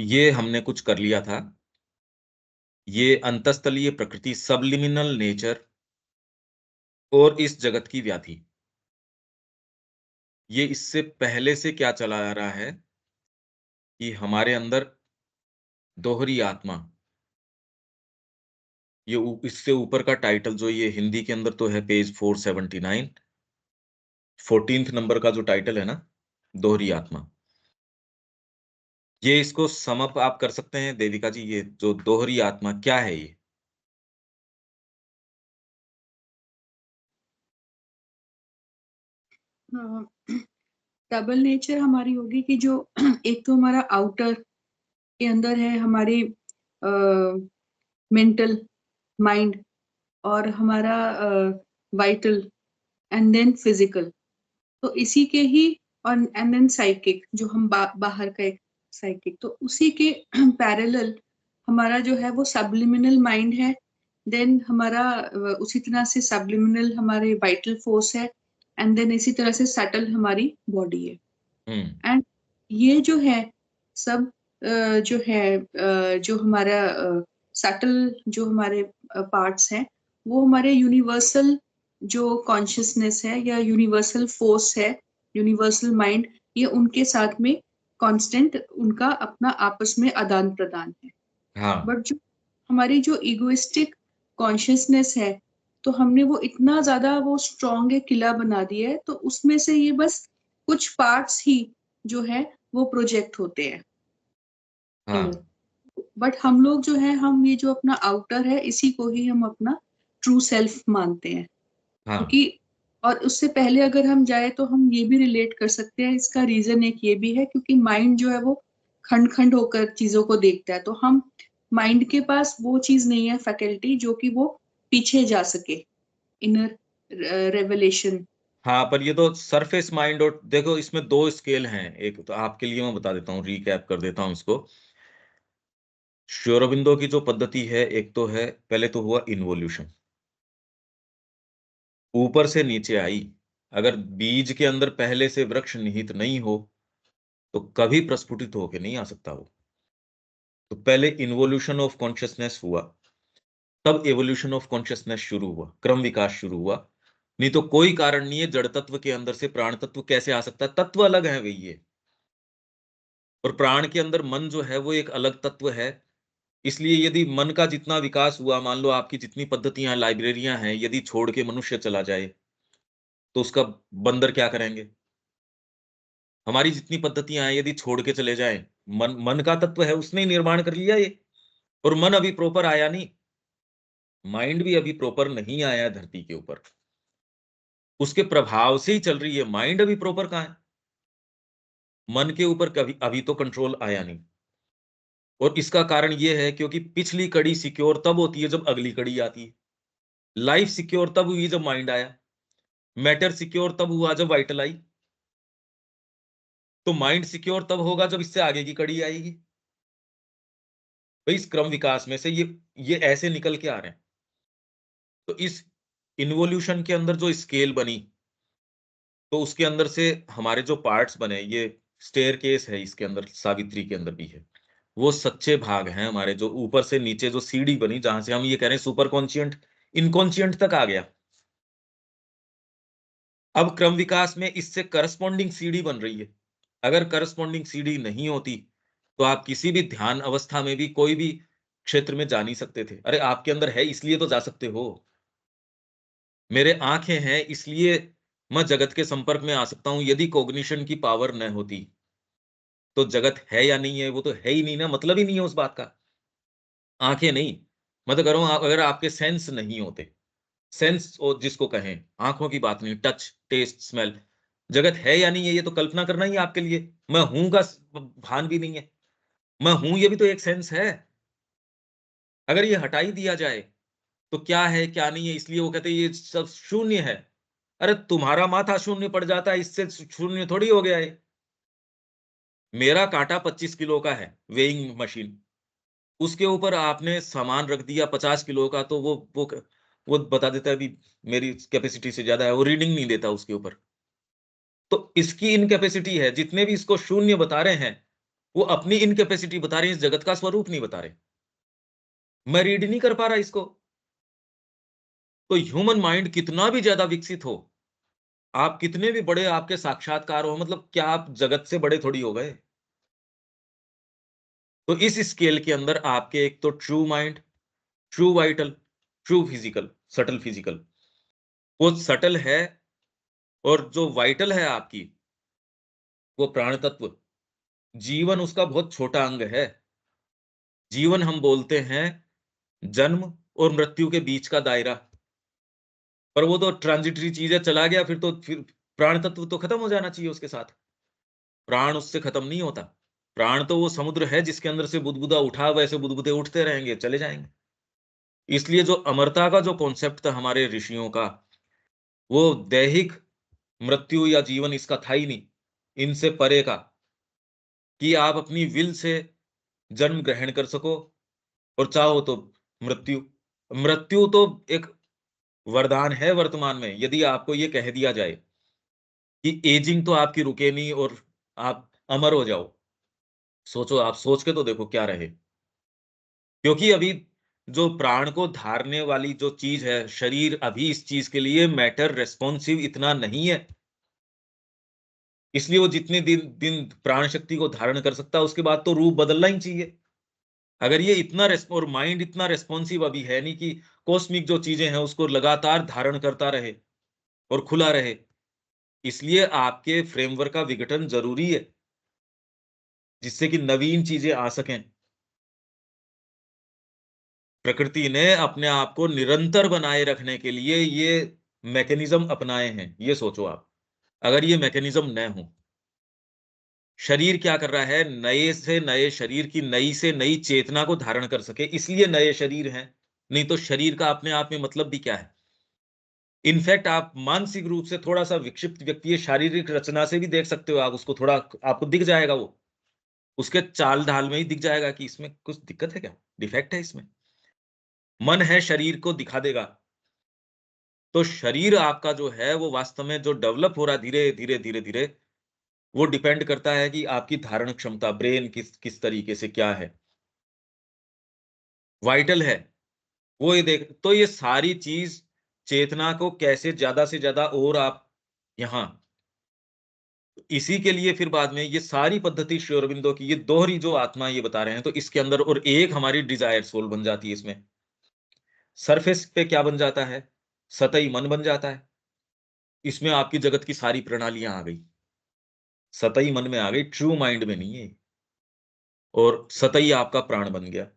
ये हमने कुछ कर लिया था। ये अंतःस्थलीय प्रकृति, सबलिमिनल नेचर और इस जगत की व्याधि। ये इससे पहले से क्या चला आ रहा है कि हमारे अंदर दोहरी आत्मा, ये इससे ऊपर का टाइटल जो ये हिंदी के अंदर तो है पेज 479, 14th नंबर का जो टाइटल है ना, दोहरी आत्मा। ये इसको सम अप आप कर सकते हैं देविका जी, ये जो दोहरी आत्मा क्या है ये? डबल नेचर हमारी होगी कि जो एक तो हमारा आउटर के अंदर है हमारी मेंटल माइंड, और हमारा वाइटल, एंड देन फिजिकल। तो इसी के ही, और एंड देन साइकिक, जो हम बाहर का एक साइकिक, तो उसी के पैरेलल हमारा जो है वो सबलिमिनल माइंड है। देन हमारा उसी तरह से सबलिमिनल हमारे वाइटल फोर्स है, एंड देन इसी तरह से सटल हमारी बॉडी है। हम्म। एंड ये जो है सब जो है जो हमारा सटल जो हमारे पार्ट्स हैं, वो हमारे यूनिवर्सल जो कॉन्शियसनेस है या यूनिवर्सल फोर्स है, यूनिवर्सल माइंड, ये उनके साथ में कांस्टेंट उनका अपना आपस में आदान प्रदान है। हाँ। बट जो हमारी जो इगोइस्टिक कॉन्शियसनेस है, तो हमने वो इतना ज्यादा वो स्ट्रॉन्ग है, किला बना दिया है, तो उसमें से ये बस कुछ पार्ट्स ही जो है वो प्रोजेक्ट होते हैं हाँ। इनर। बट हम लोग जो है, हम ये जो अपना आउटर है, इसी को ही हम अपना ट्रू सेल्फ मानते हैं। हाँ। क्योंकि और उससे पहले अगर हम जाए तो हम ये भी रिलेट कर सकते हैं, इसका रीजन एक ये भी है क्योंकि माइंड जो है वो खंड खंड होकर चीजों को देखता है, तो हम माइंड के पास वो चीज नहीं है, फैकल्टी जो कि वो पीछे जा सके, इनर रेवलेशन। हाँ, पर ये तो सरफेस माइंड, और देखो इसमें दो स्केल हैं। एक तो आपके लिए मैं बता देता हूँ, रीकैप कर देता हूँ इसको। श्री अरबिंदो की जो पद्धति है, एक तो है, पहले तो हुआ इन्वोल्यूशन, ऊपर से नीचे आई। अगर बीज के अंदर पहले से वृक्ष निहित नहीं हो तो कभी प्रस्फुटित होके नहीं आ सकता वो। तो पहले इन्वोल्यूशन ऑफ कॉन्शियसनेस हुआ, तब एवोल्यूशन ऑफ कॉन्शियसनेस शुरू हुआ, क्रम विकास शुरू हुआ। नहीं तो कोई कारण नहीं है जड़ तत्व के अंदर से प्राण तत्व कैसे आ सकता है, तत्व अलग है वही है। और प्राण के अंदर मन जो है वो एक अलग तत्व है। इसलिए यदि मन का जितना विकास हुआ, मान लो आपकी जितनी पद्धतियां, लाइब्रेरियां हैं, यदि छोड़ के मनुष्य चला जाए तो उसका बंदर क्या करेंगे? हमारी जितनी पद्धतियां हैं यदि छोड़ के चले जाएं, मन मन का तत्व है, उसने ही निर्माण कर लिया ये। और मन अभी प्रॉपर आया नहीं, माइंड भी अभी प्रॉपर नहीं आया है धरती के ऊपर, उसके प्रभाव से ही चल रही है। माइंड अभी प्रॉपर कहाँ है? मन के ऊपर कभी अभी तो कंट्रोल आया नहीं। और इसका कारण ये है क्योंकि पिछली कड़ी सिक्योर तब होती है जब अगली कड़ी आती है। लाइफ सिक्योर तब हुई जब माइंड आया, मैटर सिक्योर तब हुआ जब वाइटल आई, तो माइंड सिक्योर तब होगा जब इससे आगे की कड़ी आएगी। भाई इस क्रम विकास में से ये ऐसे निकल के आ रहे हैं। तो इस इन्वोल्यूशन के अंदर जो स्केल बनी, तो उसके अंदर से हमारे जो पार्ट्स बने, ये स्टेयर केस है, इसके अंदर सावित्री के अंदर भी है, वो सच्चे भाग हैं हमारे। जो ऊपर से नीचे जो सीढ़ी बनी, जहां से हम ये कह रहे हैं सुपर कॉन्शियंट इनकॉन्शियंट तक आ गया। अब क्रम विकास में इससे करस्पॉन्डिंग सीढ़ी बन रही है। अगर करस्पॉन्डिंग सीढ़ी नहीं होती तो आप किसी भी ध्यान अवस्था में भी कोई भी क्षेत्र में जा नहीं सकते थे। अरे आपके अंदर है इसलिए तो जा सकते हो। मेरे आंखें हैं इसलिए मैं जगत के संपर्क में आ सकता हूं। यदि कॉग्निशन की पावर न होती तो जगत है या नहीं है, वो तो है ही नहीं ना, मतलब ही नहीं है उस बात का। आंखें नहीं, मतलब करो अगर आपके सेंस नहीं होते, सेंस और जिसको कहें, आंखों की बात नहीं, टच, टेस्ट, स्मेल, जगत है या नहीं है ये तो कल्पना करना ही है आपके लिए। मैं हूं का भान भी नहीं है। मैं हूं ये भी तो एक सेंस है। अगर ये हटा ही दिया जाए तो क्या है क्या नहीं है, इसलिए वो कहते हैं ये सब शून्य है। अरे तुम्हारा माथा शून्य पड़ जाता है, इससे शून्य थोड़ी हो गया है। मेरा कांटा 25 किलो का है, वेइंग मशीन, उसके ऊपर आपने सामान रख दिया 50 किलो का, तो वो बता देता है भी मेरी कैपेसिटी से ज्यादा है, वो रीडिंग नहीं देता उसके ऊपर। तो इसकी इनकैपेसिटी है, जितने भी इसको शून्य बता रहे हैं, वो अपनी इनकैपेसिटी बता रहे हैं, इस जगत का स्वरूप नहीं बता रहे। मैं रीड नहीं कर पा रहा इसको। तो ह्यूमन माइंड कितना भी ज्यादा विकसित हो, आप कितने भी बड़े आपके साक्षात्कार हो, मतलब क्या आप जगत से बड़े थोड़ी हो गए? तो इस स्केल के अंदर आपके एक तो true mind, true vital, true physical, subtle physical, वो सटल है, और जो वाइटल है आपकी, वो प्राण तत्व। जीवन उसका बहुत छोटा अंग है। जीवन हम बोलते हैं जन्म और मृत्यु के बीच का दायरा, पर वो तो ट्रांजिटरी चीज है, चला गया फिर प्राण तत्व तो खत्म हो जाना चाहिए उसके साथ। प्राण उससे खत्म नहीं होता। प्राण तो वो समुद्र है जिसके अंदर से बुदबुदा उठा, वैसे बुदबुदे उठते रहेंगे, चले जाएंगे। इसलिए जो अमरता का जो कॉन्सेप्ट था हमारे ऋषियों का, वो दैहिक मृत्यु या जीवन इसका था ही नहीं, इनसे परे का, कि आप अपनी विल से जन्म ग्रहण कर सको, और चाहो तो मृत्यु। मृत्यु तो एक वरदान है वर्तमान में, यदि आपको ये कह दिया जाए कि एजिंग तो आपकी रुके नहीं और आप अमर हो जाओ। सोचो, आप सोच के तो देखो क्या रहे। क्योंकि अभी जो प्राण को धारने वाली जो चीज है, शरीर, अभी इस चीज के लिए मैटर रेस्पॉन्सिव इतना नहीं है। इसलिए वो जितने दिन दिन प्राण शक्ति को धारण कर सकता है, उसके बाद तो रूप बदलना ही चाहिए। अगर ये इतना और माइंड इतना रेस्पॉन्सिव अभी है नहीं कि कॉस्मिक जो चीजें हैं उसको लगातार धारण करता रहे और खुला रहे। इसलिए आपके फ्रेमवर्क का विघटन जरूरी है, जिससे कि नवीन चीजें आ सकें। प्रकृति ने अपने आप को निरंतर बनाए रखने के लिए ये मैकेनिज्म अपनाए हैं, ये सोचो आप। अगर ये मैकेनिज्म न हो, शरीर क्या कर रहा है, नए से नए शरीर की नई से नई चेतना को धारण कर सके, इसलिए नए शरीर हैं। नहीं तो शरीर का अपने आप में मतलब भी क्या है? इनफैक्ट आप मानसिक रूप से थोड़ा सा विक्षिप्त व्यक्ति है, शारीरिक रचना से भी देख सकते हो आप उसको, थोड़ा आपको दिख जाएगा वो, उसके चाल ढाल में ही दिख जाएगा कि इसमें कुछ दिक्कत है क्या, डिफेक्ट है इसमें। मन है, शरीर को दिखा देगा। तो शरीर आपका जो है वो वास्तव में जो डेवलप हो रहा है धीरे धीरे धीरे धीरे, वो डिपेंड करता है कि आपकी धारण क्षमता, ब्रेन किस किस तरीके से क्या है, वाइटल है, वो ये देख। तो ये सारी चीज, चेतना को कैसे ज्यादा से ज्यादा, और आप यहाँ, इसी के लिए फिर बाद में ये सारी पद्धति श्री अरविंदो की, ये दोहरी जो आत्मा ये बता रहे हैं, तो इसके अंदर और एक हमारी डिजायर सोल बन जाती है इसमें। सरफेस पे क्या बन जाता है? सतही मन बन जाता है। इसमें आपकी जगत की सारी प्रणालियां आ गई, सतही मन में आ गई, ट्रू माइंड में नहीं है। और सतही आपका प्राण बन गया।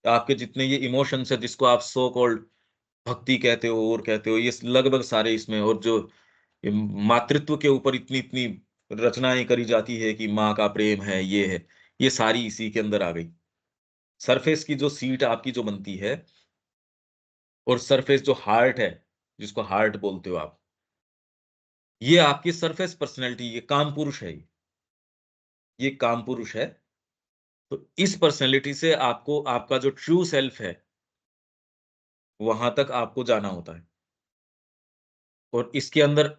आपके जितने ये इमोशंस है, जिसको आप सो कॉल्ड भक्ति कहते हो और कहते हो, ये लगभग सारे इसमें, और जो ये मातृत्व के ऊपर इतनी इतनी रचनाएं करी जाती है कि माँ का प्रेम है, ये है, ये सारी इसी के अंदर आ गई। सरफेस की जो सीट आपकी जो बनती है, और सरफेस जो हार्ट है, जिसको हार्ट बोलते हो आप, ये आपकी सरफेस पर्सनैलिटी, ये काम पुरुष है, ये काम पुरुष है। तो इस पर्सनैलिटी से आपको आपका जो ट्रू सेल्फ है, वहां तक आपको जाना होता है। और इसके अंदर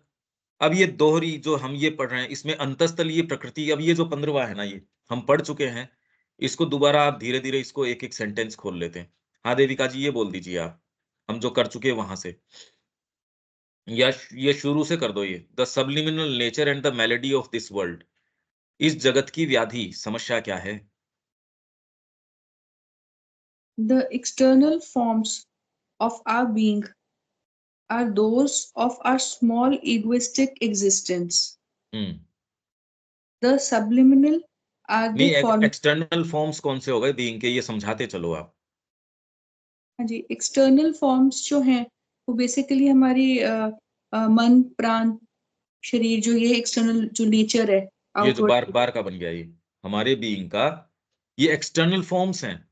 अब ये दोहरी जो हम ये पढ़ रहे हैं, इसमें अंतस्तलीय प्रकृति, अब ये जो 15वां है ना, ये हम पढ़ चुके हैं। इसको दोबारा आप धीरे धीरे इसको एक एक सेंटेंस खोल लेते हैं। हाँ देविका जी, ये बोल दीजिए आप, हम जो कर चुके हैं वहां से, या ये शुरू से कर दो। ये the subliminal nature and the melody of this world, इस जगत की व्याधि समस्या क्या है? The external forms of our being are those of our small egoistic existence. Hmm. The subliminal are the नहीं, form. एक्सटर्नल फॉर्म्स कौन से हो गए बीइंग के, ये समझाते चलो आप। हाँ जी, एक्सटर्नल फॉर्म्स जो हैं वो बेसिकली हमारी मन, प्राण, शरीर, जो ये एक्सटर्नल जो नेचर है ये जो बार आउटवर्ड। बार का बन गया, ये हमारे बीइंग का, ये एक्सटर्नल फॉर्म्स हैं।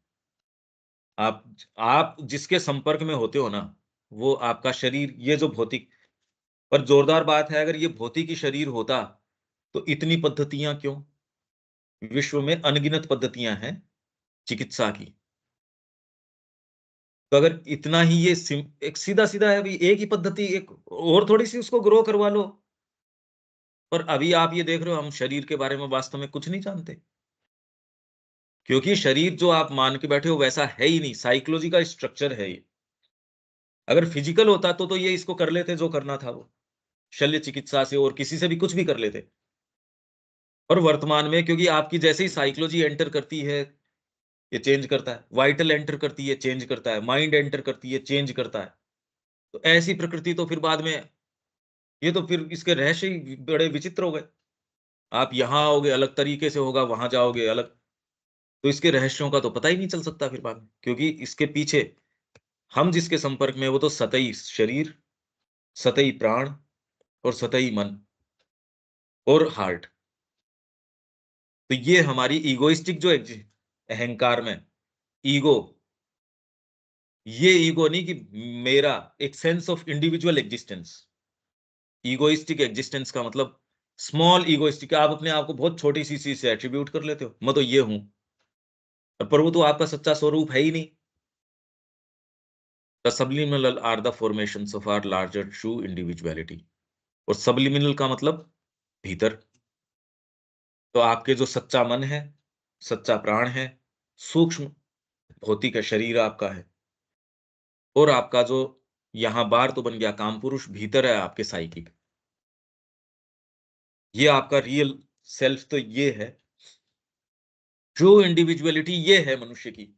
आप जिसके संपर्क में होते हो ना, वो आपका शरीर, ये जो भौतिक, पर जोरदार बात है, अगर ये भौतिक ही शरीर होता तो इतनी पद्धतियां क्यों? विश्व में अनगिनत पद्धतियां हैं चिकित्सा की। तो अगर इतना ही ये एक सीधा सीधा है, अभी एक ही पद्धति, एक और थोड़ी सी उसको ग्रो करवा लो। पर अभी आप ये देख रहे हो, हम शरीर के बारे में वास्तव में कुछ नहीं जानते। क्योंकि शरीर जो आप मान के बैठे हो वैसा है ही नहीं, साइकोलॉजी का स्ट्रक्चर है ये। अगर फिजिकल होता तो ये इसको कर लेते जो करना था वो, शल्य चिकित्सा से और किसी से भी कुछ भी कर लेते। और वर्तमान में क्योंकि आपकी जैसे ही साइकोलॉजी एंटर करती है, ये चेंज करता है, वाइटल एंटर करती है, चेंज करता है, माइंड एंटर करती है, चेंज करता है। तो ऐसी प्रकृति तो फिर बाद में, ये तो फिर इसके रहस्य ही बड़े विचित्र हो गए। आप यहाँ आओगे अलग तरीके से होगा, वहां जाओगे अलग। तो इसके रहस्यों का तो पता ही नहीं चल सकता फिर बाद में, क्योंकि इसके पीछे हम जिसके संपर्क में हैं, वो तो सतही शरीर, सतही प्राण और सतही मन और हार्ट। तो ये हमारी इगोइस्टिक जो अहंकार में ईगो, ये ईगो नहीं कि मेरा, एक sense of individual existence. Egoistic existence का मतलब स्मॉल इगोइस्टिक, आप अपने आप को बहुत छोटी सी चीज से एट्रीब्यूट कर लेते हो, मैं तो ये हूं, पर वो तो आपका सच्चा स्वरूप है ही नहीं। The subliminal are the formations of our larger true individuality. और subliminal का मतलब भीतर। तो आपके जो सच्चा मन है, सच्चा प्राण है, सूक्ष्म भौतिक का शरीर आपका है, और आपका जो यहाँ बार तो बन गया काम पुरुष, भीतर है आपके साइकिक। ये आपका रियल सेल्फ तो ये है, ट्रू इंडिविजुअलिटी ये है मनुष्य की।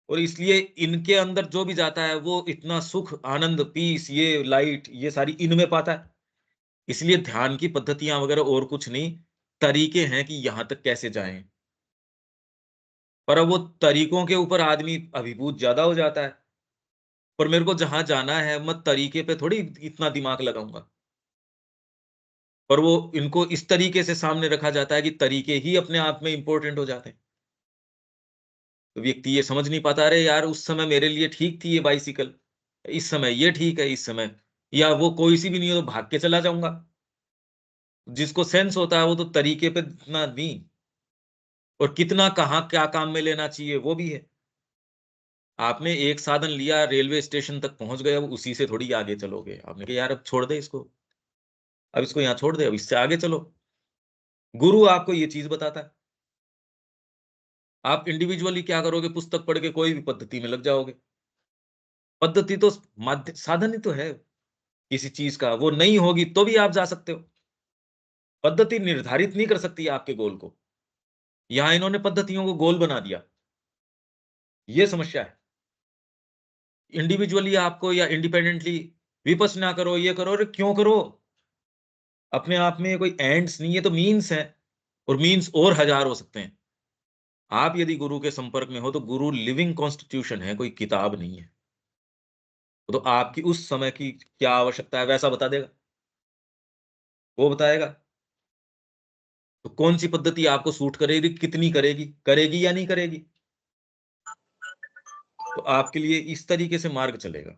और इसलिए इनके अंदर जो भी जाता है वो इतना सुख, आनंद, पीस, ये लाइट, ये सारी इनमें पाता है। इसलिए ध्यान की पद्धतियां वगैरह और कुछ नहीं, तरीके हैं कि यहां तक कैसे जाएं। पर अब वो तरीकों के ऊपर आदमी अभिभूत ज्यादा हो जाता है। पर मेरे को जहां जाना है, मैं तरीके पे थोड़ी इतना दिमाग लगाऊंगा। पर वो इनको इस तरीके से सामने रखा जाता है कि तरीके ही अपने आप में इंपॉर्टेंट हो जाते हैं। तो व्यक्ति ये समझ नहीं पाता, अरे यार उस समय मेरे लिए ठीक थी ये बाइसिकल, इस समय ये ठीक है, इस समय या वो कोई सी भी नहीं हो तो भाग के चला जाऊंगा। जिसको सेंस होता है वो तो तरीके पे इतना नहीं, और कितना कहाँ क्या काम में लेना चाहिए वो भी है। आपने एक साधन लिया, रेलवे स्टेशन तक पहुंच गए, अब उसी से थोड़ी आगे चलोगे। आपने कहा यार अब छोड़ दे इसको, अब इसको यहाँ छोड़ दे, अब इससे आगे चलो। गुरु आपको ये चीज बताता है। आप इंडिविजुअली क्या करोगे, पुस्तक पढ़ के कोई भी पद्धति में लग जाओगे। पद्धति तो माध्य साधन ही तो है किसी चीज का, वो नहीं होगी तो भी आप जा सकते हो। पद्धति निर्धारित नहीं कर सकती आपके गोल को। यहां इन्होंने पद्धतियों को गोल बना दिया, ये समस्या है। इंडिविजुअली आपको या इंडिपेंडेंटली विपश्यना करो, ये करो, अरे क्यों करो? अपने आप में कोई एंड्स नहीं है, तो मीन्स है, और मीन्स और हजार हो सकते हैं। आप यदि गुरु के संपर्क में हो तो गुरु लिविंग कॉन्स्टिट्यूशन है, कोई किताब नहीं है। तो आपकी उस समय की क्या आवश्यकता है वैसा बता देगा, वो बताएगा। तो कौन सी पद्धति आपको सूट करेगी, कितनी करेगी, करेगी या नहीं करेगी, तो आपके लिए इस तरीके से मार्ग चलेगा।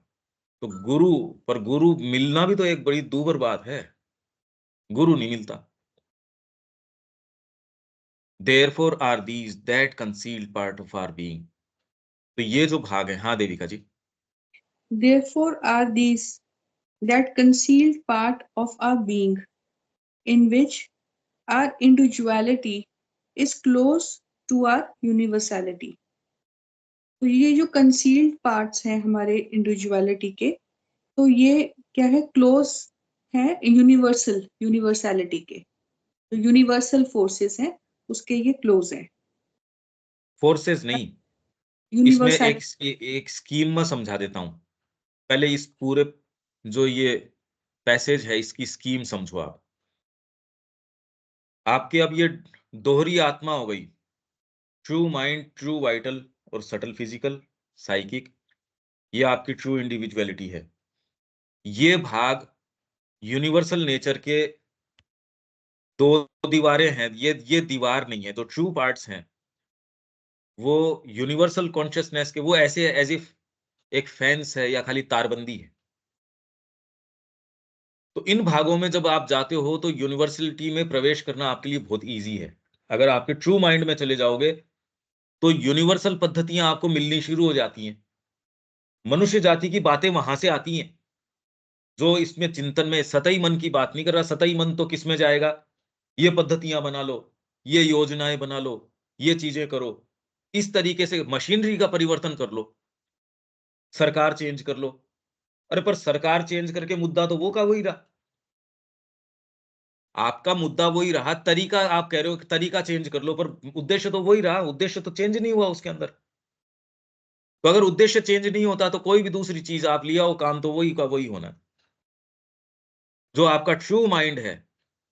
तो गुरु, पर गुरु मिलना भी तो एक बड़ी दूभर बात है। गुरु नहीं मिलता। Therefore are these that concealed part of our being। तो ये जो भाग है, हाँ देविका जी। Therefore are these that concealed part of our being, in which our individuality is close to our universality। तो ये जो कंसील्ड पार्ट्स हैं हमारे इंडिविजुअलिटी के, तो ये क्या है, क्लोज है यूनिवर्सलिटी के। तो यूनिवर्सल फोर्सेस हैं, उसके ये क्लोज है। फोर्सेस नहीं, इसमें यूनिवर्सलिटी। एक स्कीम में समझा देता हूं। पहले इस पूरे जो ये पैसेज है इसकी स्कीम समझो आप। आपके अब ये दोहरी आत्मा हो गई, ट्रू माइंड, ट्रू वाइटल और सटल फिजिकल, साइकिक, ये आपकी ट्रू इंडिविजुअलिटी है। ये भाग यूनिवर्सल नेचर के दो दीवारें हैं, ये दीवार नहीं है। तो ट्रू पार्ट्स हैं वो यूनिवर्सल कॉन्शियसनेस के, वो ऐसे एज इफ एक फेंस है या खाली तारबंदी है। तो इन भागों में जब आप जाते हो तो यूनिवर्सलिटी में प्रवेश करना आपके लिए बहुत इजी है। अगर आपके ट्रू माइंड में चले जाओगे तो यूनिवर्सल पद्धतियां आपको मिलनी शुरू हो जाती हैं। मनुष्य जाति की बातें वहां से आती हैं। जो इसमें चिंतन में सतही मन की बात नहीं कर रहा, सतही मन तो किस में जाएगा, ये पद्धतियां बना लो, ये योजनाएं बना लो, ये चीजें करो, इस तरीके से मशीनरी का परिवर्तन कर लो, सरकार चेंज कर लो। अरे पर सरकार चेंज करके मुद्दा तो वो का वही रहा। आपका मुद्दा वही रहा, तरीका आप कह रहे हो कि तरीका चेंज कर लो, पर उद्देश्य तो वही रहा, उद्देश्य तो चेंज नहीं हुआ उसके अंदर। तो अगर उद्देश्य चेंज नहीं होता तो कोई भी दूसरी चीज आप लिया हो, काम तो वही का वही होना। जो आपका ट्रू माइंड है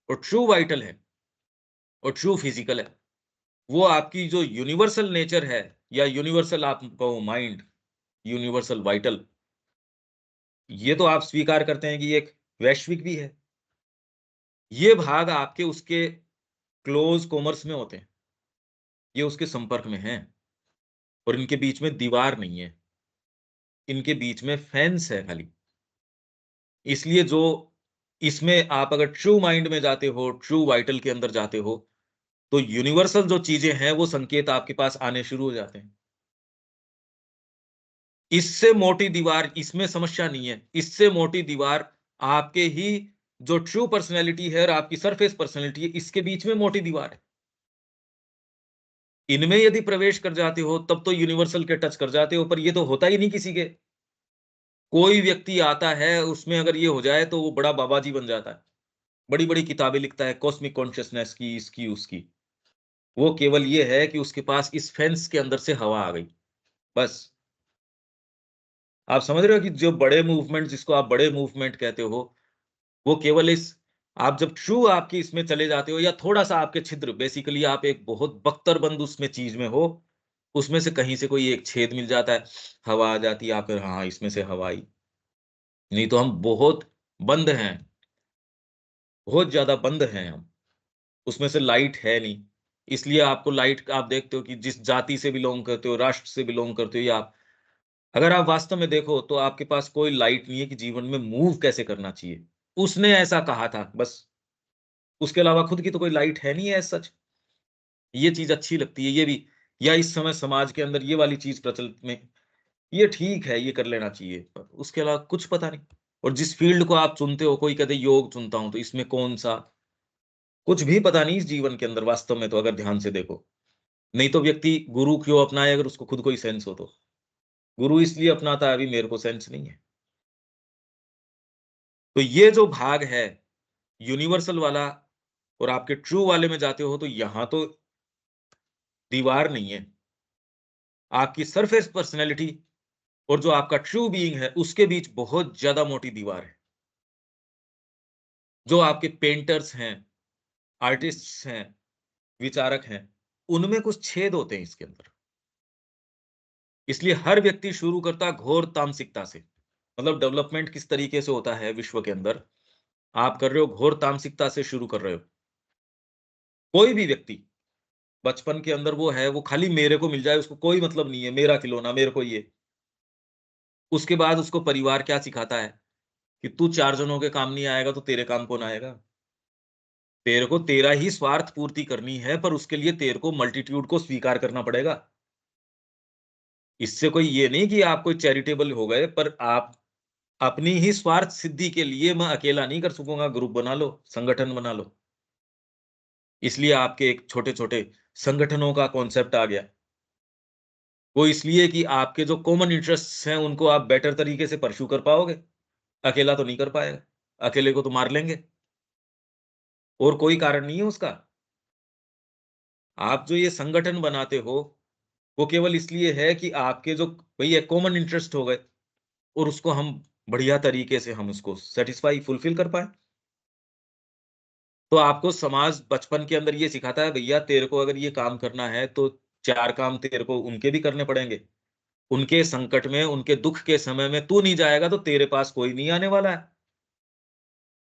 और ट्रू वाइटल है और ट्रू फिजिकल है, वो आपकी जो यूनिवर्सल नेचर है या यूनिवर्सल आप कहो माइंड, यूनिवर्सल वाइटल, ये तो आप स्वीकार करते हैं कि ये एक वैश्विक भी है। ये भाग आपके उसके क्लोज कॉमर्स में होते हैं, ये उसके संपर्क में हैं और इनके बीच में दीवार नहीं है, इनके बीच में फेंस है खाली। इसलिए जो इसमें आप अगर ट्रू माइंड में जाते हो, ट्रू वाइटल के अंदर जाते हो, तो यूनिवर्सल जो चीजें हैं वो संकेत आपके पास आने शुरू हो जाते हैं। इससे मोटी दीवार, इसमें समस्या नहीं है। इससे मोटी दीवार आपके ही जो ट्रू पर्सनैलिटी है और आपकी सरफेस पर्सनैलिटी है, इसके बीच में मोटी दीवार है। इनमें यदि प्रवेश कर जाते हो तब तो यूनिवर्सल के टच कर जाते हो, पर ये तो होता ही नहीं किसी के। कोई व्यक्ति आता है, उसमें अगर ये हो जाए तो वो बड़ा बाबा जी बन जाता है, बड़ी बड़ी किताबें लिखता है कॉस्मिक कॉन्शियसनेस की, इसकी उसकी। वो केवल ये है कि उसके पास इस फेंस के अंदर से हवा आ गई, बस। आप समझ रहे हो कि जो बड़े मूवमेंट, जिसको आप बड़े मूवमेंट कहते हो, वो केवल इस, आप जब ट्रू आपकी इसमें चले जाते हो या थोड़ा सा आपके छिद्र, बेसिकली आप एक बहुत बख्तरबंद उसमें चीज में हो, उसमें से कहीं से कोई एक छेद मिल जाता है, हवा आ जाती है, आप फिर हाँ इसमें से हवा आई। नहीं तो हम बहुत बंद हैं, बहुत ज्यादा बंद हैं हम, उसमें से लाइट है नहीं। इसलिए आपको लाइट, आप देखते हो कि जिस जाति से बिलोंग करते हो, राष्ट्र से बिलोंग करते हो, या आप अगर आप वास्तव में देखो तो आपके पास कोई लाइट नहीं है कि जीवन में मूव कैसे करना चाहिए। उसने ऐसा कहा था बस, उसके अलावा खुद की तो कोई लाइट है नहीं है सच। ये चीज अच्छी लगती है ये भी, या इस समय समाज के अंदर ये वाली चीज प्रचलित में, ये ठीक है, ये कर लेना चाहिए, पर उसके अलावा कुछ पता नहीं। और जिस फील्ड को आप चुनते हो, कोई कहते योग चुनता हूं, तो इसमें कौन सा, कुछ भी पता नहीं इस जीवन के अंदर वास्तव में, तो अगर ध्यान से देखो। नहीं तो व्यक्ति गुरु क्यों अपनाए अगर उसको खुद को ही सेंस हो तो। गुरु इसलिए अपनाता है, अभी मेरे को सेंस नहीं है। तो ये जो भाग है यूनिवर्सल वाला, और आपके ट्रू वाले में जाते हो तो यहां तो दीवार नहीं है, आपकी सरफेस पर्सनैलिटी और जो आपका ट्रू बीइंग है उसके बीच बहुत ज्यादा मोटी दीवार है। जो आपके पेंटर्स हैं, आर्टिस्ट्स हैं, विचारक हैं, उनमें कुछ छेद होते हैं इसके अंदर। इसलिए हर व्यक्ति शुरू करता घोर तामसिकता से। मतलब डेवलपमेंट किस तरीके से होता है विश्व के अंदर, आप कर रहे हो घोर तामसिकता से शुरू कर रहे हो। कोई भी व्यक्ति बचपन के अंदर वो है, वो खाली मेरे को मिल जाए उसको कोई मतलब नहीं है, मेरा खिलौना, मेरे को ये। उसके बाद उसको परिवार क्या सिखाता है कि तू 4 जनों के काम नहीं आएगा तो तेरे काम कौन आएगा? तेरे को तेरा ही स्वार्थ पूर्ति करनी है, पर उसके लिए तेरे को मल्टीट्यूड को स्वीकार करना पड़ेगा। इससे कोई ये नहीं कि आप कोई चैरिटेबल हो गए, पर आप अपनी ही स्वार्थ सिद्धि के लिए मैं अकेला नहीं कर सकूंगा, ग्रुप बना लो, संगठन बना लो। इसलिए आपके एक छोटे-छोटे संगठनों का कॉन्सेप्ट आ गया। वो इसलिए कि आपके जो कॉमन इंटरेस्ट्स हैं उनको आप बेटर तरीके से परस्यू कर पाओगे। अकेला तो नहीं कर पाएगा, अकेले को तो मार लेंगे, और कोई कारण नहीं है उसका। आप जो ये संगठन बनाते हो, वो केवल इसलिए है कि आपके जो भई कॉमन इंटरेस्ट हो गए, और उसको हम बढ़िया तरीके से हम उसको सैटिस्फाई, फुलफिल कर पाएँ। तो आपको समाज बचपन के अंदर ये सिखाता है, भैया तेरे को अगर ये काम करना है तो 4 काम तेरे को उनके भी करने पड़ेंगे। उनके संकट में, उनके दुःख के समय में तू नहीं जाएगा तो तेरे पास कोई नहीं आने वाला है।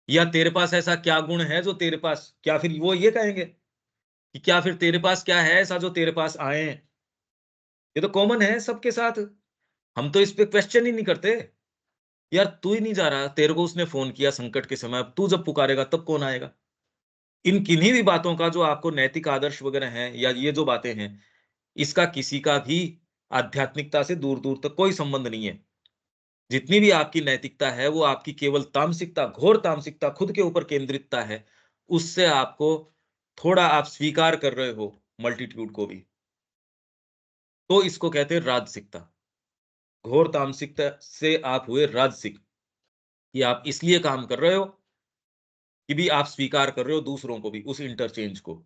या तेरे पास ऐसा क्या गुण है जो तेरे पास, क्या फिर वो ये कहेंगे कि क्या फिर तेरे पास क्या है ऐसा जो तेरे पास आए हैं? ये तो कॉमन है सबके साथ। हम तो इस पे क्वेश्चन ही नहीं करते। यार तू ही नहीं जा रहा, तेरे को उसने फ़ोन किया संकट के समय, अब तू जब पुकारेगा तब कौन आएगा? इन किन्हीं भी बातों का जो आपको नैतिक आदर्श वगैरह हैं, या ये जो बातें हैं, इसका किसी का भी आध्यात्मिकता से दूर-दूर तक कोई संबंध नहीं है। जितनी भी आपकी नैतिकता है, वो आपकी केवल तामसिकता, घोर तामसिकता, खुद के ऊपर केंद्रितता है। उससे आपको थोड़ा आप स्वीकार कर रहे हो मल्टीट्यूड को भी। तो इसको कहते हैं राजसिकता। घोर तामसिकता से आप हुए राजसिक, कि आप इसलिए काम कर रहे हो कि भी आप स्वीकार कर रहे हो दूसरों को भी उस इंटरचेंज को।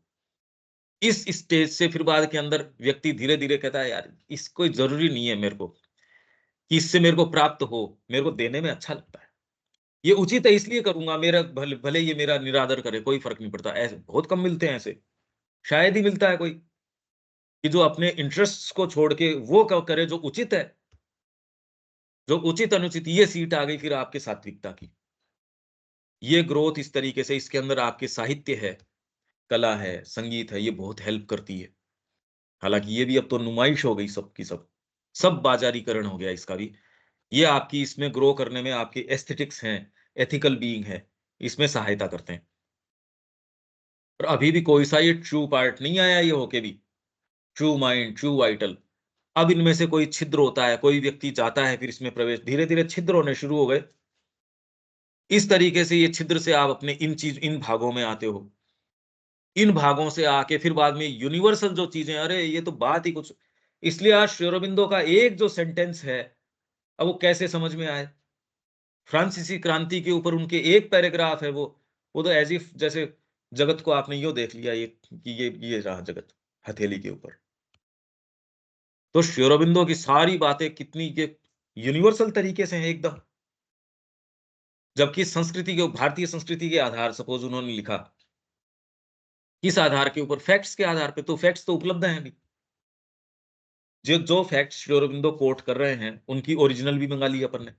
इस स्टेज से फिर बाद के अंदर व्यक्ति धीरे-धीरे कहता है यार इसको जरूरी नहीं है मेरे को, कि इससे मेरे को प्राप्त हो, मेरे को देने में अच्छा लगता है। ये उचित है इसलिए करूँगा, मेरा भले भले ये मेरा निरादर करे, कोई फ़र्क नहीं पड़ता। ऐसे बहुत कम मिलते हैं ऐसे, शायद ही मिलता है कोई, कि जो अपने इंटरेस्ट्स को छोड़ के वो करे जो उचित है। जो उचित अनुचित ये सीट आ गई फिर आपके सात्विकता की। ये ग्रोथ इस तरीके से इसके अंदर आपके साहित्य है, कला है, संगीत है, ये बहुत हेल्प करती है। हालाँकि ये भी अब तो नुमाइश हो गई सब की सब। सब बाज़ारीकरण हो गया इसका भी। ये आपकी इसमें ग्रो करने में आपकी एस्थेटिक्स हैं, एथिकल बीइंग है, इसमें सहायता करते हैं। और अभी भी कोई सा ये ट्रू पार्ट नहीं आया ये होके भी, ट्रू माइंड, ट्रू वाइटल। अब इनमें से कोई छिद्र होता है, कोई व्यक्ति चाहता है फिर इसमें प्रवेश, धीरे-धीरे छिद्र होने शुरू हो गए। इस तरीके से ये छिद्र से आप अपने इन भागों में आते हो। इन भागों से आके फिर बाद में यूनिवर्सल जो चीज़ें, अरे ये तो बात ही कुछ। इसलिए आज श्री अरबिंदो का एक जो सेंटेंस है, अब वो कैसे समझ में आए? फ्रांसीसी क्रांति के ऊपर उनके एक पैराग्राफ है वो तो ऐज़ इफ जैसे जगत को आपने यूँ देख लिया ये कि ये रहा जगत हथेली के ऊपर। तो श्री अरबिंदो की सारी बातें कितनी ये यूनिवर्सल तरीके से हैं एकदम। जबकि संस्कृति के भारतीय संस्कृति के आधार सपोज़ उन्होंने लिखा, किस आधार के ऊपर? फैक्ट्स के आधार पे, तो फैक्ट्स तो उपलब्ध हैं अभी। जो फैक्ट्स श्री अरबिंदो कोट कर रहे हैं, उनकी ओरिजिनल भी मँगा ली अपन ने।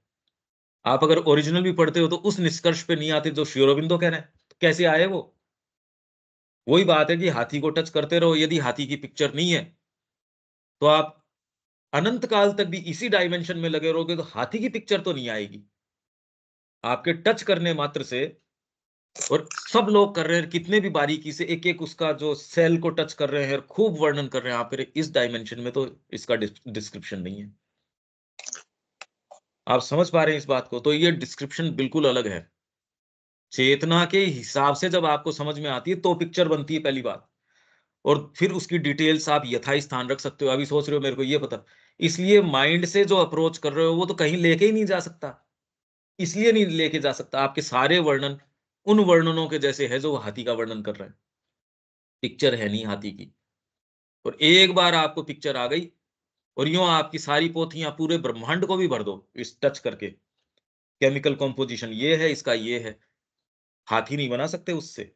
आप अगर ओरिजिनल भी पढ़ते हो तो उस निष्कर्ष पे नहीं आते जो श्री अरबिंदो कह रहे हैं। तो कैसे आए वो? वही बात है कि हाथी को टच करते रहो, यदि हाथी की पिक्चर नहीं है, तो आप अनंत काल तक भी इसी डायमेंशन में लगे रहोगे तो हाथी की पिक्चर तो नहीं आएगी। आपके टच करने मात्र से, और सब लोग कर रहे हैं कितने भी बारीकी से एक-एक उसका जो सेल को टच कर रहे हैं, खूब वर्णन कर रहे हैं। आप फिर इस डायमेंशन में तो इसका डिस्क्रिप्शन नहीं है। आप समझ पा रहे हैं इस बात को? तो ये डिस्क्रिप्शन बिल्कुल अलग है। चेतना के हिसाब से जब आपको समझ में आती है तो पिक्चर बनती है पहली बात, और फिर उसकी डिटेल्स आप यथास्थान रख सकते हो। अभी सोच रहे हो मेरे को ये पता, इसलिए माइंड से जो अप्रोच कर रहे हो वो तो कहीं लेके ही नहीं जा सकता। इसलिए नहीं लेके जा सकता, आपके सारे वर्णन उन वर्णनों के जैसे है जो वो हाथी का वर्णन कर रहे हैं। पिक्चर है नहीं हाथी की, और एक बार आपको पिक्चर आ गई और यूँ आपकी सारी पोथियाँ पूरे ब्रह्मांड को भी भर दो इस टच करके। केमिकल कंपोजिशन ये है, इसका ये है। हाथी नहीं बना सकते उससे।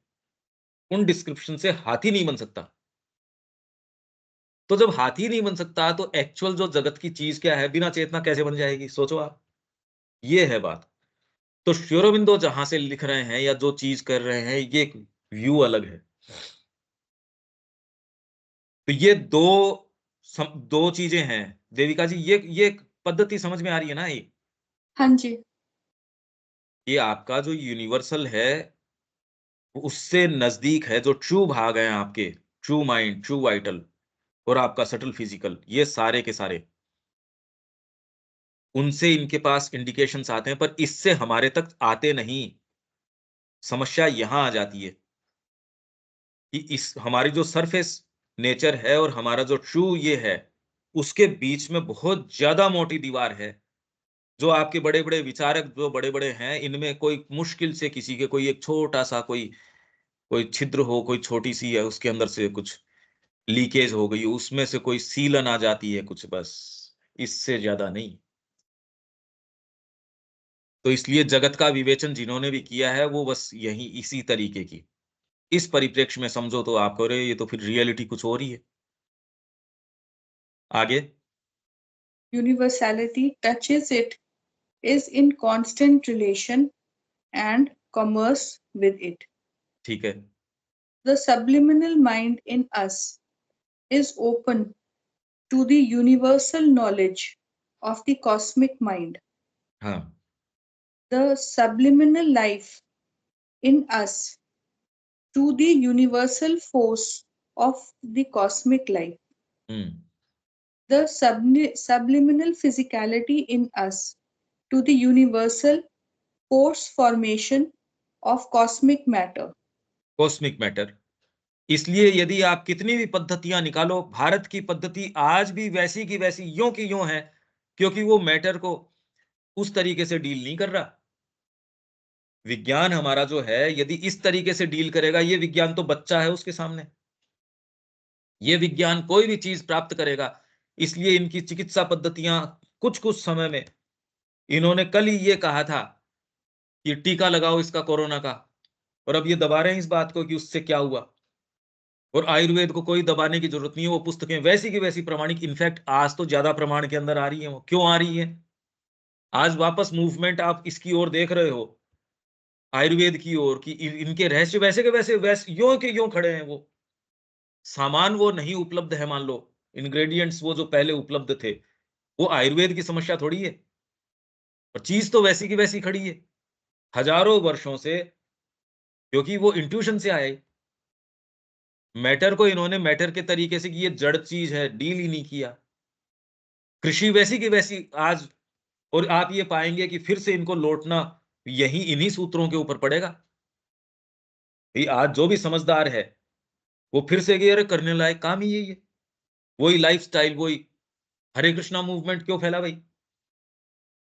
उन डिस्क्रिप्शन से हाथी नहीं बन सकता। तो जब हाथी नहीं बन सकता तो एक्चुअल जो जगत की चीज़ क्या है, बिना चेतना कैसे बन जाएगी? सोचो आप। ये है बात। तो श्री अरबिंदो जहाँ से लिख रहे हैं या जो चीज़ कर रहे हैं, ये एक व्यू अलग है। तो ये 2 चीज़ें हैं। देविका जी, ये पद्धति समझ में आ रही है ना ये? हाँ जी। ये आपका जो यूनिवर्सल है, उससे नज़दीक है जो ट्रू भाग हैं आपके, ट्रू माइंड, ट्रू वाइटल और आपका सटल फिज़िकल, ये सारे के सारे। उनसे इनके पास इंडिकेशंस आते हैं, पर इससे हमारे तक आते नहीं। समस्या यहाँ आ जाती है कि इस हमारी जो सरफेस नेचर है और हमारा जो ट्रू ये है, उसके बीच में बहुत ज़्यादा मोटी दीवार है। जो आपके बड़े-बड़े विचारक जो बड़े-बड़े हैं, इनमें कोई मुश्किल से किसी के कोई एक छोटा-सा कोई कोई छिद्र हो, कोई छोटी-सी है उसके अंदर से कुछ लीकेज हो गई, उसमें से कोई सीलन आ जाती है कुछ बस, इससे ज़्यादा नहीं। तो इसलिए जगत का विवेचन जिन्होंने भी किया है, वो बस यही इसी तरीके की। इस परिप्रेक्ष्य में समझो तो आप कहो, "अरे! ये तो फिर रियलिटी कुछ और ही है।" आगे? Universality touches it, is in constant relation and commerce with it. ठीक है। The subliminal mind in us is open to the universal knowledge of the cosmic mind. हाँ। The subliminal life in us to the universal force of the cosmic life. Hmm. The subliminal physicality in us to the universal force formation of cosmic matter. Cosmic matter. इसलिए यदि आप कितनी भी पद्धतियां निकालो, भारत की पद्धति आज भी वैसी की वैसी यों की यों है, क्योंकि वो मैटर को उस तरीके से डील नहीं कर रहा। विज्ञान हमारा जो है, यदि इस तरीके से डील करेगा, ये विज्ञान तो बच्चा है उसके सामने। ये विज्ञान कोई भी चीज प्राप्त करेगा। इसलिए इनकी चिकित्सा पद्धतियां कुछ कुछ समय में, इन्होंने कल ही ये कहा था कि टीका लगाओ इसका कोरोना का, और अब ये दबा रहे हैं इस बात को कि उससे क्या हुआ। और आयुर्वेद को कोई दबाने की जरूरत नहीं है, वो पुस्तकें वैसी की वैसी प्रमाणिक, इनफैक्ट आज तो ज्यादा प्रमाण के अंदर आ रही है। वो क्यों आ रही है? आज वापस मूवमेंट आप इसकी ओर देख रहे हो, आयुर्वेद की ओर, कि इनके रहस्य वैसे के वैसे यों के यों खड़े हैं। वो सामान वो नहीं उपलब्ध है, मान लो इंग्रेडिएंट्स वो जो पहले उपलब्ध थे, वो आयुर्वेद की समस्या थोड़ी है, और चीज तो वैसी की वैसी खड़ी है हजारों वर्षों से, क्योंकि वो इंट्यूशन से आए। मैटर को इन्होंने मैटर के तरीके से कि ये जड़ चीज है, डील ही नहीं किया। कृषि वैसी की वैसी आज, और आप ये पाएंगे कि फिर से इनको लौटना यही इन्हीं सूत्रों के ऊपर पड़ेगा। ये आज जो भी समझदार है, वो फिर से अरे करने लायक काम ही यही है। वही लाइफस्टाइल, वही हरे कृष्णा मूवमेंट क्यों फैला भाई?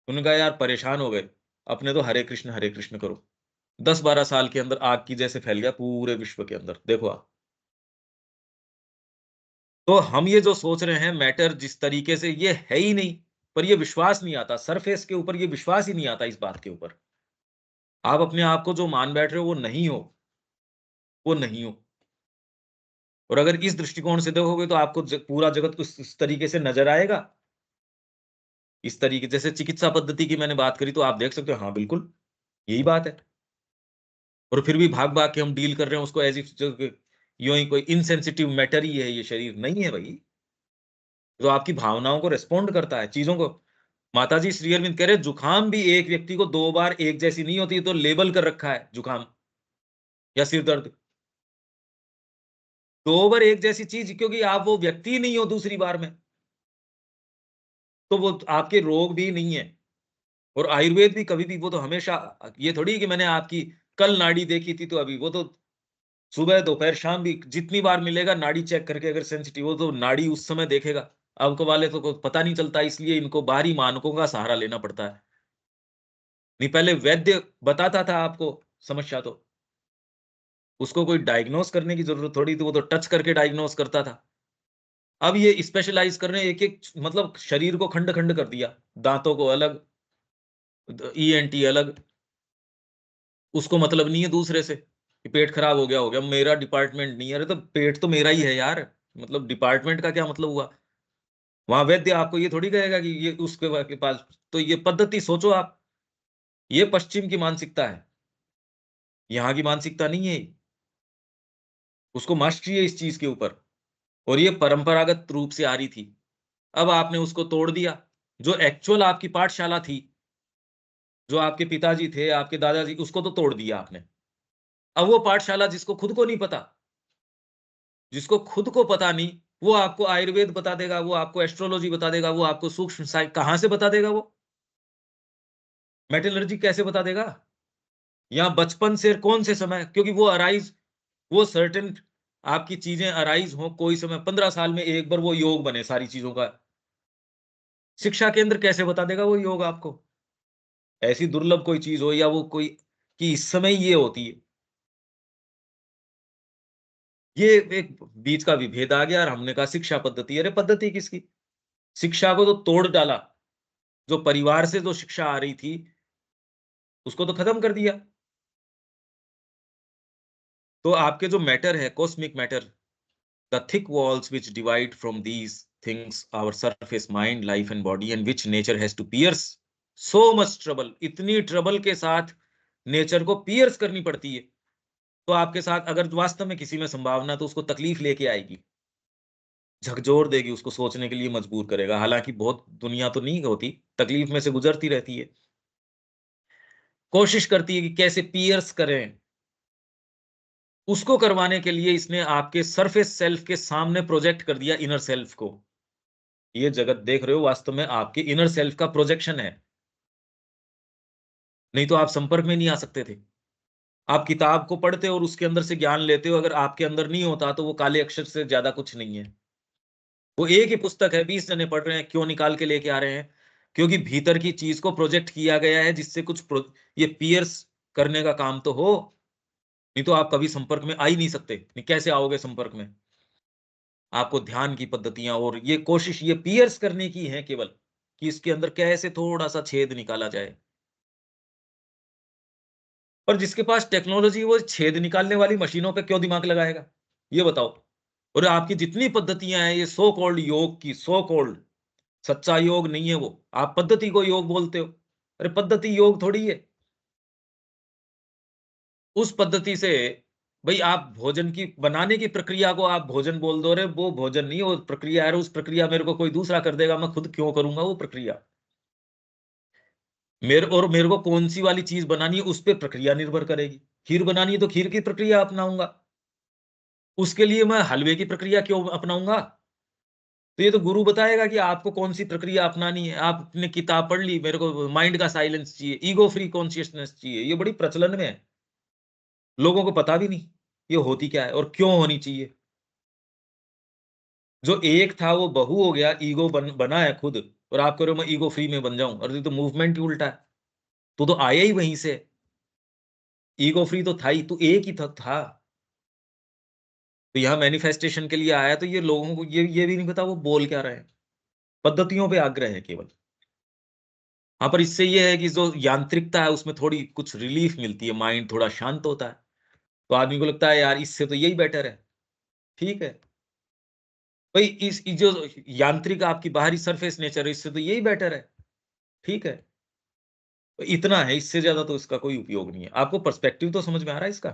उन्होंने कहा यार परेशान हो गए, अपने तो हरे कृष्ण करो। 10-12 साल के अंदर आग की जैसे फैल गया पूरे विश्व के अंदर, देखो आप। तो हम ये जो सोच रहे हैं मैटर जिस तरीके से, ये है ही नहीं। पर ये विश्वास नहीं आता, सरफेस के ऊपर ये विश्वास ही नहीं आता इस बात के ऊपर। आप अपने आप को जो मान बैठ रहे हो वो नहीं हो, वो नहीं हो। और अगर इस दृष्टिकोण से देखोगे तो आपको पूरा जगत उस तरीके से नजर आएगा। इस तरीके जैसे चिकित्सा पद्धति की मैंने बात करी, तो आप देख सकते हो, हाँ बिल्कुल यही बात है। और फिर भी भाग भाग के हम डील कर रहे हैं उसको एज इफ यूं ही कोई इनसेंसिटिव मैटर ही है। ये शरीर नहीं है भाई, जो आपकी भावनाओं को रेस्पॉन्ड करता है, चीजों को। माताजी श्री अरविंद कह रहे हैं, जुकाम भी एक व्यक्ति को 2 बार एक जैसी नहीं होती, तो लेबल कर रखा है जुकाम या सिर दर्द 2 बार एक जैसी चीज, क्योंकि आप वो व्यक्ति ही नहीं हो दूसरी बार में, तो वो आपके रोग भी नहीं है। और आयुर्वेद भी कभी भी, वो तो हमेशा, ये थोड़ी कि मैंने आपकी कल नाड़ी देखी थी तो अभी, वो तो सुबह दोपहर शाम भी जितनी बार मिलेगा नाड़ी चेक करके, अगर सेंसिटिव हो तो नाड़ी उस समय देखेगा। अब को वाले तो को पता नहीं चलता, इसलिए इनको बाहरी मानकों का सहारा लेना पड़ता है। नहीं, पहले वैद्य बताता था आपको समस्या, तो उसको कोई डायग्नोस करने की जरूरत थोड़ी थी, वो तो टच करके डायग्नोस करता था। अब ये स्पेशलाइज कर रहे हैं, एक एक मतलब शरीर को खंड खंड कर दिया, दांतों को अलग, ईएनटी अलग। उसको मतलब नहीं है दूसरे से कि पेट खराब हो गया, मेरा डिपार्टमेंट नहीं है। अरे तो पेट तो मेरा ही है यार, मतलब डिपार्टमेंट का क्या मतलब हुआ? वहां वैद्य आपको ये थोड़ी कहेगा कि ये उसके के पास। तो ये पद्धति सोचो आप, ये पश्चिम की मानसिकता है, यहाँ की मानसिकता नहीं है। उसको मास्टरी है इस चीज के ऊपर, और ये परंपरागत रूप से आ रही थी। अब आपने उसको तोड़ दिया। जो एक्चुअल आपकी पाठशाला थी, जो आपके पिताजी थे, आपके दादाजी, उसको तो तोड़ दिया आपने। अब वो पाठशाला जिसको खुद को नहीं पता, जिसको खुद को पता नहीं, वो आपको आयुर्वेद बता देगा, वो आपको एस्ट्रोलॉजी बता देगा, वो आपको सूक्ष्म साइंस कहां से बता देगा? वो मेटलर्जी कैसे बता देगा? या बचपन से कौन से समय, क्योंकि वो अराइज, वो सर्टेन आपकी चीजें अराइज हो कोई समय, 15 साल में एक बार वो योग बने सारी चीजों का। शिक्षा केंद्र कैसे बता देगा वो योग आपको? ऐसी दुर्लभ कोई चीज हो, या वो कोई कि इस समय ये होती है। ये एक बीच का विभेद आ गया, और हमने कहा शिक्षा पद्धति। अरे पद्धति किसकी? शिक्षा को तो तोड़ डाला। जो परिवार से जो शिक्षा आ रही थी, उसको तो खत्म कर दिया। तो आपके जो मैटर है, cosmic matter, the thick walls which divide from these things our surface mind, life and body, and which nature has to pierce so much trouble, इतनी ट्रबल के साथ नेचर को पियर्स करनी पड़ती है। तो आपके साथ अगर वास्तव में किसी में संभावना, तो उसको तकलीफ लेके आएगी, झकझोर देगी, उसको सोचने के लिए मजबूर करेगा। हालांकि बहुत दुनिया तो नहीं होती, तकलीफ में से गुजरती रहती है, कोशिश करती है कि कैसे पियर्स करें। उसको करवाने के लिए इसने आपके सरफेस सेल्फ के सामने प्रोजेक्ट कर दिया इनर सेल्फ को। ये जगत देख रहे हो वास्तव में आपके इनर सेल्फ का प्रोजेक्शन है, नहीं तो आप संपर्क में नहीं आ सकते थे। आप किताब को पढ़ते हो और उसके अंदर से ज्ञान लेते हो, अगर आपके अंदर नहीं होता तो वो काले अक्षर से ज्यादा कुछ नहीं है। वो एक ही पुस्तक है, 20 जने पढ़ रहे हैं, क्यों निकाल के लेके आ रहे हैं? क्योंकि भीतर की चीज को प्रोजेक्ट किया गया है, जिससे ये पियर्स करने का काम तो हो। नहीं तो आप कभी संपर्क में आ ही नहीं सकते। नहीं, कैसे आओगे संपर्क में? आपको ध्यान की पद्धतियां और ये कोशिश ये पियर्स करने की है केवल, कि इसके अंदर कैसे थोड़ा सा छेद निकाला जाए। और जिसके पास टेक्नोलॉजी, वो छेद निकालने वाली मशीनों पे क्यों दिमाग लगाएगा? ये बताओ। और आपकी जितनी पद्धतियां हैं, ये सो कॉल्ड योग की, सो कॉल्ड, सच्चा योग नहीं है वो। आप पद्धति को योग बोलते हो। अरे पद्धति योग थोड़ी है। उस पद्धति से भाई, आप भोजन की बनाने की प्रक्रिया को आप भोजन बोल दो रे, वो भोजन नहीं, वो प्रक्रिया है। उस प्रक्रिया मेरे को कोई दूसरा कर देगा, मैं खुद क्यों करूंगा वो प्रक्रिया? मेरे को कौन सी वाली चीज बनानी है, उस पे प्रक्रिया निर्भर करेगी। खीर बनानी है तो खीर की प्रक्रिया अपनाऊंगा। उसके लिए मैं हलवे की प्रक्रिया क्यों अपनाऊंगा? तो ये तो गुरु बताएगा कि आपको कौन सी प्रक्रिया अपनानी है। आपने किताब पढ़ ली, मेरे को माइंड का साइलेंस चाहिए, ईगो फ्री कॉन्शियसनेस चाहिए, ये बड़ी प्रचलन में है। लोगों को पता भी नहीं ये होती क्या है और क्यों होनी चाहिए। जो एक था वो बहु हो गया, ईगो बना है खुद। और आप कह रहे हो मैं ईगो फ्री में बन जाऊं? और ये तो मूवमेंट ही उल्टा है। तो आया ही वहीं से। ईगो फ्री तो था ही, तू एक ही था। तो यहाँ मैनिफेस्टेशन के लिए आया, तो ये लोगों को ये भी नहीं पता वो बोल क्या रहे हैं। पद्धतियों पे आग्रह है केवल। हाँ, पर इससे ये है कि जो यांत्रिकता है उसमें थोड़ी कुछ रिलीफ मिलती है, माइंड थोड़ा शांत होता है। तो आदमी को लगता है यार इससे तो यही बेटर है। ठीक है भाई, इस जो यांत्रिक आपकी बाहरी सरफेस नेचर है, इससे तो यही बेटर है। ठीक है, तो इतना है, इससे ज्यादा तो इसका कोई उपयोग नहीं है। आपको पर्सपेक्टिव तो समझ में आ रहा है इसका?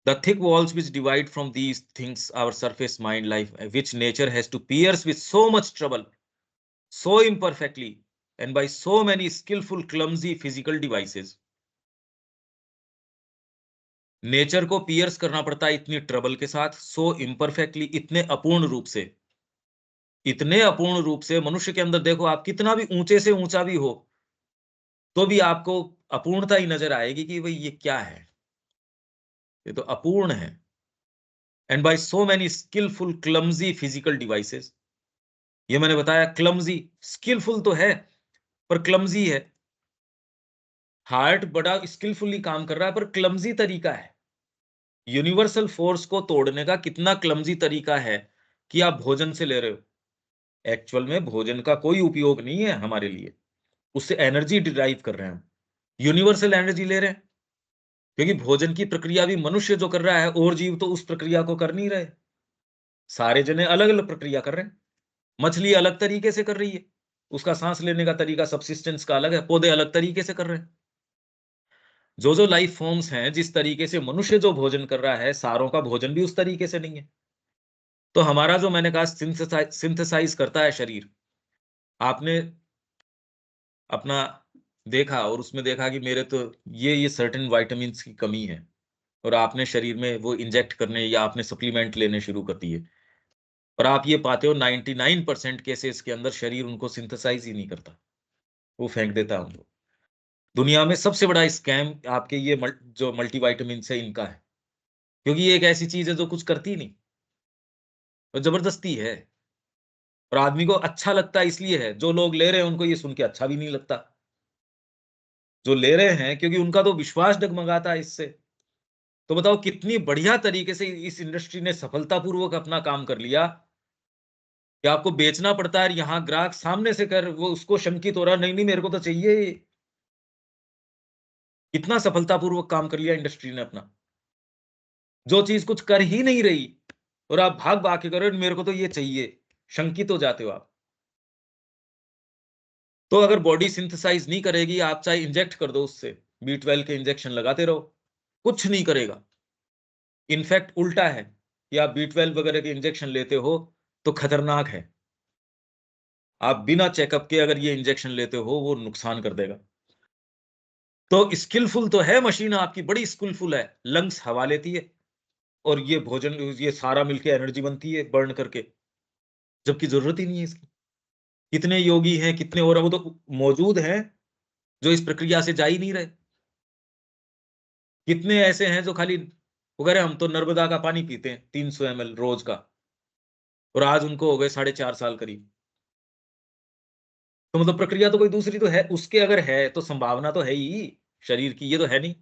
The thick walls which divide from these things our surface mind life, which nature has to pierce with so much trouble, so imperfectly, and by so many skillful, clumsy physical devices. Nature को piers करना पड़ता है इतनी trouble के साथ, सो imperfectly, इतने अपूर्ण रूप से। मनुष्य के अंदर देखो, आप कितना भी ऊंचे से ऊंचा भी हो, तो भी आपको अपूर्णता ही नजर आएगी कि भाई ये क्या है, ये तो अपूर्ण है। And by so many skilful clumsy physical devices, ये मैंने बताया क्लमजी। स्किलफुल तो है पर क्लमजी है। हार्ट बड़ा स्किलफुली काम कर रहा है पर क्लमजी तरीका है। यूनिवर्सल फोर्स को तोड़ने का कितना क्लमजी तरीका है कि आप भोजन से ले रहे हो। एक्चुअल में भोजन का कोई उपयोग नहीं है हमारे लिए, उससे एनर्जी डिराइव कर रहे हैं हम, यूनिवर्सल एनर्जी ले रहे हैं। क्योंकि भोजन की प्रक्रिया भी मनुष्य जो कर रहा है, और जीव तो उस प्रक्रिया को कर नहीं रहे। सारे जने अलग अलग प्रक्रिया कर रहे हैं। मछली अलग तरीके से कर रही है, उसका सांस लेने का तरीका सब्सिस्टेंस का अलग है। पौधे अलग तरीके से कर रहे हैं। जो लाइफ फॉर्म्स हैं, जिस तरीके से मनुष्य जो भोजन कर रहा है, सारों का भोजन भी उस तरीके से नहीं है। तो हमारा जो मैंने कहा सिंथेसाइज करता है शरीर। आपने अपना देखा और उसमें देखा कि मेरे तो ये सर्टेन विटामिन्स की कमी है, और आपने शरीर में वो इंजेक्ट करने या आपने सप्लीमेंट लेने शुरू कर दिए, और आप ये पाते हो 99% केसेस के अंदर शरीर उनको सिंथेसाइज ही नहीं करता, वो फेंक देता है उनको। दुनिया में सबसे बड़ा स्कैम आपके ये जो मल्टीविटामिन है इनका है। क्योंकि ये एक ऐसी चीज है जो कुछ करती नहीं, और जबरदस्ती है। और आदमी को अच्छा लगता है इसलिए है, जो लोग ले रहे हैं उनको ये सुन के अच्छा भी नहीं लगता। जो ले रहे हैं क्योंकि उनका तो विश्वास डगमगाता है इससे। तो बताओ कितनी बढ़िया तरीके से इस इंडस्ट्री ने सफलतापूर्वक अपना काम कर लिया कि आपको बेचना पड़ता है। यहाँ ग्राहक सामने से कर, वो उसको शंकित हो रहा, नहीं नहीं मेरे को तो चाहिए ये। कितना सफलतापूर्वक काम कर लिया इंडस्ट्री ने अपना, जो चीज कुछ कर ही नहीं रही, और आप भाग भाग के करो मेरे को तो ये चाहिए, शंकित हो जाते हो आप। तो अगर बॉडी सिंथेसाइज नहीं करेगी, आप चाहे इंजेक्ट कर दो उससे, B12 के इंजेक्शन लगाते रहो, कुछ नहीं करेगा। इनफैक्ट उल्टा है कि आप B12 वगैरह के इंजेक्शन लेते हो तो खतरनाक है। आप बिना चेकअप के अगर ये इंजेक्शन लेते हो, वो नुकसान कर देगा। तो स्किलफुल तो है मशीन आपकी, बड़ी स्किलफुल है। लंग्स हवा लेती है, और ये भोजन, ये सारा मिलके एनर्जी बनती है बर्न करके, जबकि जरूरत ही नहीं है इसकी। कितने योगी हैं, कितने और वो तो मौजूद हैं जो इस प्रक्रिया से जा ही नहीं रहे। कितने ऐसे हैं जो खाली वगैरह, हम तो नर्मदा का पानी पीते हैं 300 ml रोज का, और आज उनको हो गए 4.5 साल करीब। तो मतलब प्रक्रिया तो कोई दूसरी तो है उसके, अगर है तो संभावना तो है ही शरीर की, ये तो है नहीं।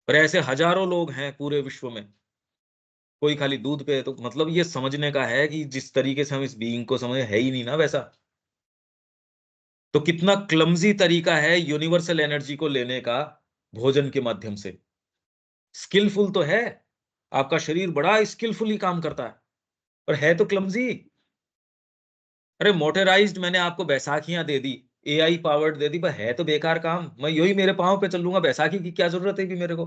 पर ऐसे हजारों लोग हैं पूरे विश्व में, कोई खाली दूध पे, तो मतलब ये समझने का है कि जिस तरीके से हम इस बीइंग को समझे है ही नहीं ना वैसा। तो कितना क्लमजी तरीका है यूनिवर्सल एनर्जी को लेने का भोजन के माध्यम से। स्किलफुल तो है, आपका शरीर बड़ा स्किलफुली काम करता है, पर है तो क्लमजी। अरे मोटराइज्ड मैंने आपको बैसाखियां दे दी, एआई पावर्ड दे दी, पर है तो बेकार काम। मैं यही मेरे पांव पे चल लूंगा, बैसाखी की क्या जरूरत है कि मेरे को।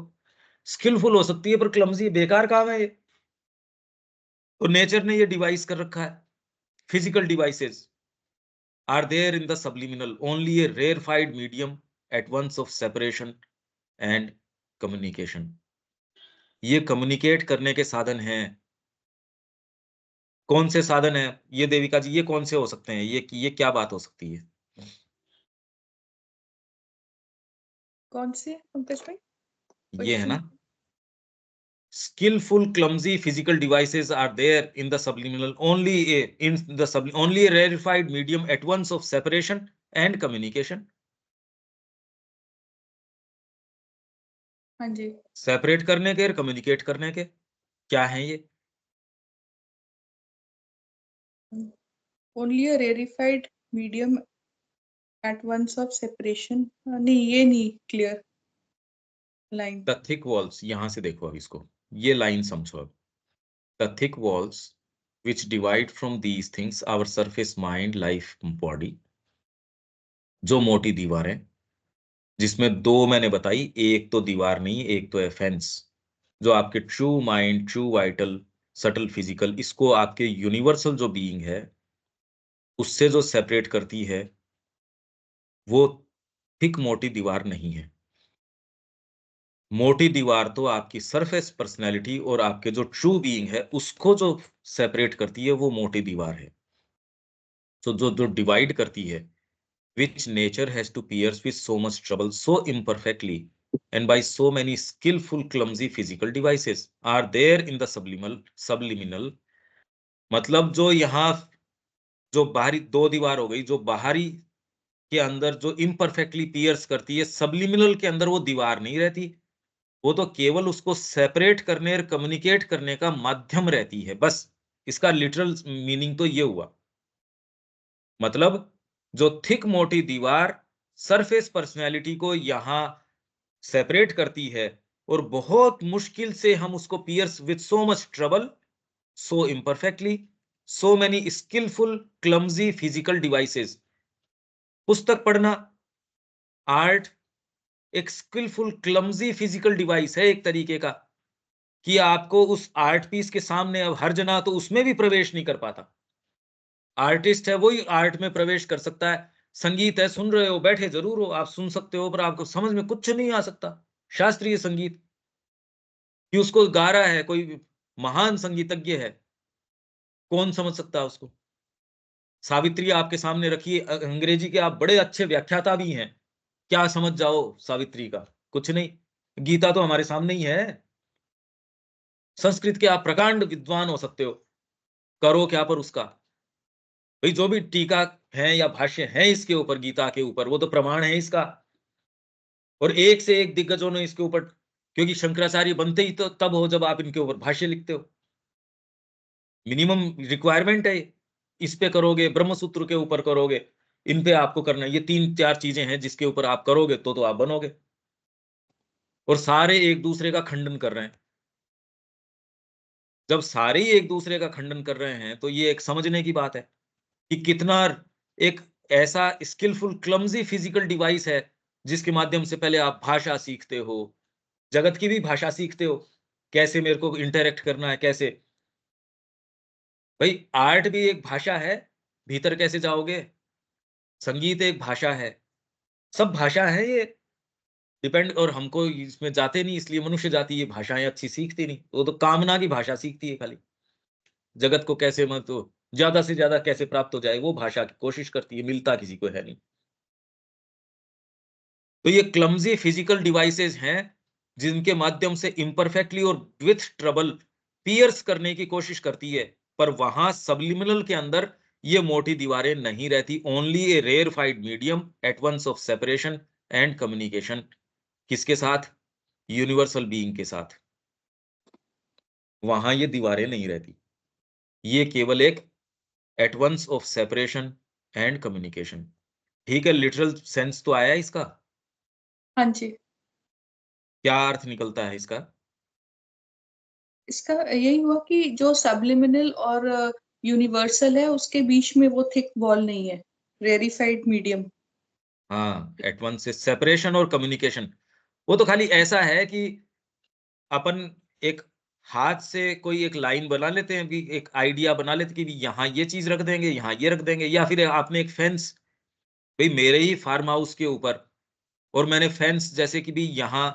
स्किलफुल हो सकती है पर क्लमजी बेकार काम है ये। तो नेचर ने ये डिवाइस कर रखा है। Physical devices are there in the subliminal, only a rarefied medium at once of separation and communication। ये कम्युनिकेट करने के साधन हैं। कौन से साधन है ये देविका जी, ये कौन से हो सकते हैं, ये क्या बात हो सकती है? कौन से पंकज भाई ये है ना, question? skillful clumsy physical devices are there in the subliminal, only a rarefied medium at once of separation and communication। हाँ जी। सेपरेट करने के और कम्युनिकेट करने के, क्या है ये? Only a rarefied medium at once of separation, नहीं ये नहीं clear line. The thick walls, यहां से देखो अब इसको, ये लाइन समझो अब। The thick walls which divide from these things our surface mind life body। जो मोटी दीवारें, जिसमें दो मैंने बताई, एक तो दीवार नहीं, एक तो है फेंस, जो आपके true mind, true vital, subtle physical, इसको आपके यूनिवर्सल जो बीइंग है उससे जो सेपरेट करती है, वो थिक मोटी दीवार नहीं है। मोटी दीवार तो आपकी सरफेस पर्सनैलिटी और आपके जो ट्रू बीइंग है उसको जो सेपरेट करती है, वो मोटी दीवार है। तो जो जो डिवाइड करती है, which nature has to pierce with so much trouble so imperfectly and by so many skillful clumsy physical devices are there in the subliminal। मतलब जो यहाँ, जो बाहरी दो दीवार हो गई, जो बाहरी के अंदर जो इम्परफेक्टली पियर्स करती है, सबलिमिनल के अंदर वो दीवार नहीं रहती, वो तो केवल उसको सेपरेट करने और कम्युनिकेट करने का माध्यम रहती है बस। इसका लिटरल मीनिंग तो ये हुआ। मतलब जो थिक मोटी दीवार सरफेस पर्सनैलिटी को यहां सेपरेट करती है, और बहुत मुश्किल से हम उसको pierce with so much trouble, so imperfectly, so many skilful clumsy physical devices. पुस्तक पढ़ना, आर्ट एक स्किलफुल क्लमजी फिजिकल डिवाइस है एक तरीके का, कि आपको उस आर्ट पीस के सामने अब हर जना तो उसमें भी प्रवेश नहीं कर पाता। आर्टिस्ट है वही आर्ट में प्रवेश कर सकता है। संगीत है, सुन रहे हो, बैठे जरूर हो, आप सुन सकते हो, पर आपको समझ में कुछ नहीं आ सकता। शास्त्रीय संगीत, कि उसको गा रहा है कोई महान संगीतज्ञ है, कौन समझ सकता है उसको? सावित्री आपके सामने रखिए, अंग्रेजी के आप बड़े अच्छे व्याख्याता भी हैं, क्या समझ जाओ सावित्री का? कुछ नहीं। गीता तो हमारे सामने ही है। संस्कृत के आप प्रकांड विद्वान हो सकते हो, करो क्या पर उसका? भाई जो भी टीका है या भाष्य है इसके ऊपर, गीता के ऊपर, वो तो प्रमाण है इसका। और एक से एक दिग्गजों ने इसके ऊपर, क्योंकि शंकराचार्य बनते ही तो तब हो जब आप इनके ऊपर भाष्य लिखते हो। मिनिमम रिक्वायरमेंट है ये। इस पे करोगे, ब्रह्मसूत्र के ऊपर करोगे, इन पे आपको करना, ये 3-4 चीजें हैं जिसके ऊपर आप करोगे तो आप बनोगे। और सारे एक दूसरे का खंडन कर रहे हैं। जब सारे ही एक दूसरे का खंडन कर रहे हैं तो ये एक समझने की बात है कि कितना एक ऐसा स्किलफुल क्लमजी फिजिकल डिवाइस है, जिसके माध्यम से पहले आप भाषा सीखते हो, जगत की भी भाषा सीखते हो, कैसे मेरे को इंटरेक्ट करना है, कैसे। भाई आर्ट भी एक भाषा है, भीतर कैसे जाओगे? संगीत एक भाषा है, सब भाषा है ये। डिपेंड, और हमको इसमें जाते नहीं, इसलिए मनुष्य जाति ये भाषाएं अच्छी सीखती नहीं, वो तो कामना की भाषा सीखती है खाली। जगत को कैसे मतलब ज्यादा से ज्यादा कैसे प्राप्त हो जाए, वो भाषा की कोशिश करती है, मिलता किसी को है नहीं। तो ये क्लमजी फिजिकल डिवाइसेस हैं जिनके माध्यम से इम्परफेक्टली और विथ ट्रबल पियर्स करने की कोशिश करती है, पर वहां सबलिमिनल के अंदर ये मोटी दीवारें नहीं रहती, only a rarefied medium at once of separation and communication. किसके साथ? यूनिवर्सल बीइंग के साथ। वहां ये दीवारें नहीं रहती, ये केवल एक at once of separation and communication. ठीक है, लिटरल सेंस तो आया इसका? हाँ जी। क्या अर्थ निकलता है इसका? इसका यही हुआ कि जो सबलिमिनल और यूनिवर्सल है उसके बीच में वो थिक वॉल नहीं है, रेरिफाइड मीडियम। हाँ, एट वंस से सेपरेशन और कम्युनिकेशन। वो तो खाली ऐसा है कि अपन एक हाथ से कोई एक लाइन बना लेते हैं, कि एक आइडिया बना लेते हैं कि यहाँ ये चीज रख देंगे, यहाँ ये रख देंगे, या फिर आपने एक फेंस, भाई मेरे ही फार्म हाउस के ऊपर, और मैंने फेंस जैसे कि भी यहाँ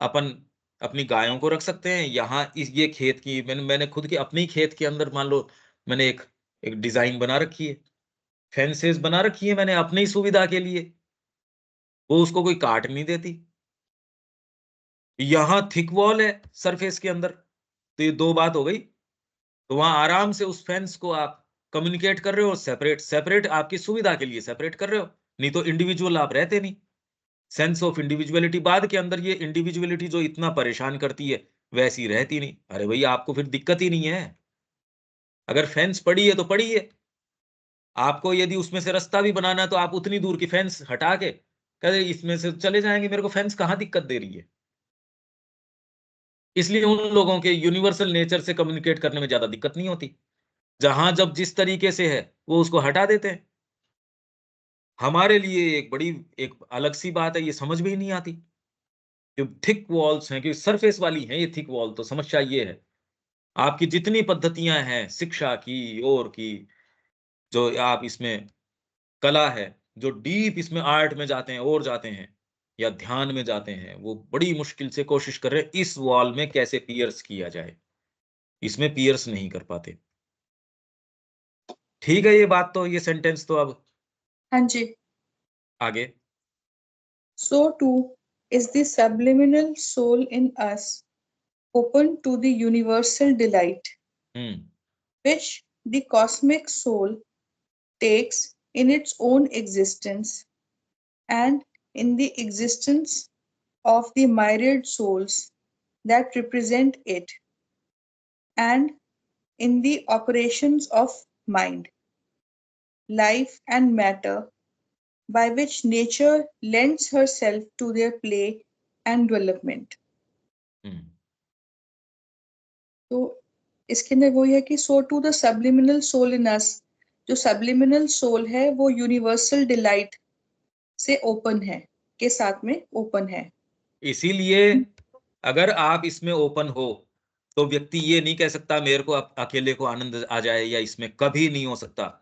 अपन अपनी गायों को रख सकते हैं, यहाँ इस ये खेत की मैंने खुद के अपने ही खेत के अंदर मान लो मैंने एक एक डिजाइन बना रखी है, फेंसेस बना रखी है मैंने अपनी सुविधा के लिए, वो उसको कोई काट नहीं देती। यहाँ थिक वॉल है सरफेस के अंदर, तो ये दो बात हो गई। तो वहां आराम से उस फेंस को आप कम्युनिकेट कर रहे हो, और सेपरेट सेपरेट आपकी सुविधा के लिए सेपरेट कर रहे हो, नहीं तो इंडिविजुअल आप रहते नहीं। सेंस ऑफ इंडिविजुअलिटी, बाद के अंदर ये इंडिविजुअलिटी जो इतना परेशान करती है वैसी रहती नहीं। अरे भाई आपको फिर दिक्कत ही नहीं है, अगर फेंस पड़ी है तो पड़ी है। आपको यदि उसमें से रास्ता भी बनाना है तो आप उतनी दूर की फेंस हटा के कहते इसमें से चले जाएंगे, मेरे को फेंस कहाँ दिक्कत दे रही है। इसलिए उन लोगों के यूनिवर्सल नेचर से कम्युनिकेट करने में ज्यादा दिक्कत नहीं होती, जहां जब जिस तरीके से है वो उसको हटा देते हैं। हमारे लिए एक बड़ी एक अलग सी बात है, ये समझ में ही नहीं आती। जो थिक वॉल्स हैं, कि सरफेस वाली हैं ये थिक वॉल, तो समस्या ये है आपकी जितनी पद्धतियां हैं शिक्षा की और की, जो आप इसमें कला है, जो डीप इसमें आर्ट में जाते हैं और जाते हैं, या ध्यान में जाते हैं, वो बड़ी मुश्किल से कोशिश कर रहे हैं इस वॉल में कैसे पियर्स किया जाए, इसमें पियर्स नहीं कर पाते। ठीक है, ये बात तो, ये सेंटेंस तो अब हाँ जी। आगे। So too is the subliminal soul in us open to the universal delight, hmm which the cosmic soul takes in its own existence and in the existence of the myriad souls that represent it, and in the operations of mind, life, and matter by which nature lends herself to their play and development. हम्म तो इसके अंदर वही है कि so to the subliminal soul in us, जो subliminal soul है वो universal delight से ओपन है, के साथ में ओपन है। इसीलिए अगर आप इसमें ओपन हो तो व्यक्ति ये नहीं कह सकता मेरे को अकेले को आनंद आ जाए, या इसमें कभी नहीं हो सकता।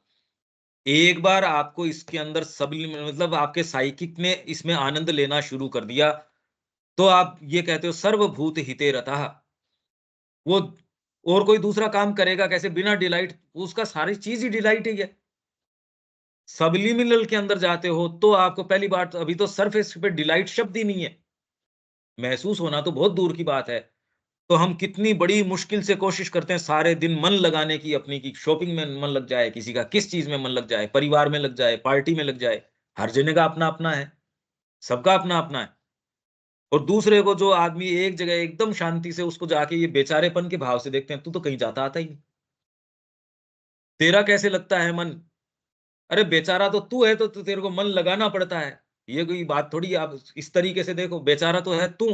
एक बार आपको इसके अंदर सब मतलब आपके साइकिक ने इसमें आनंद लेना शुरू कर दिया, तो आप ये कहते हो सर्वभूत हिते रतः, वो और कोई दूसरा काम करेगा कैसे बिना डिलाइट, उसका सारी चीज ही डिलाइट ही है। सबलिमिनल के अंदर जाते हो तो आपको पहली बात, अभी तो सरफेस पे डिलाइट शब्द ही नहीं है, महसूस होना तो बहुत दूर की बात है। तो हम कितनी बड़ी मुश्किल से कोशिश करते हैं सारे दिन मन लगाने की अपनी, की शॉपिंग में मन लग जाए, किसी का किस चीज में मन लग जाए, परिवार में लग जाए, पार्टी में लग जाए, हर जने का अपना अपना है, सबका अपना अपना है। और दूसरे को जो आदमी एक जगह एकदम शांति से उसको जाके ये बेचारेपन के भाव से देखते हैं, तू तो कहीं जाता आता ही नहीं, तेरा कैसे लगता है मन? अरे बेचारा तो तू है, तो तेरे को मन लगाना पड़ता है, ये कोई बात थोड़ी है। आप इस तरीके से देखो, बेचारा तो है तू,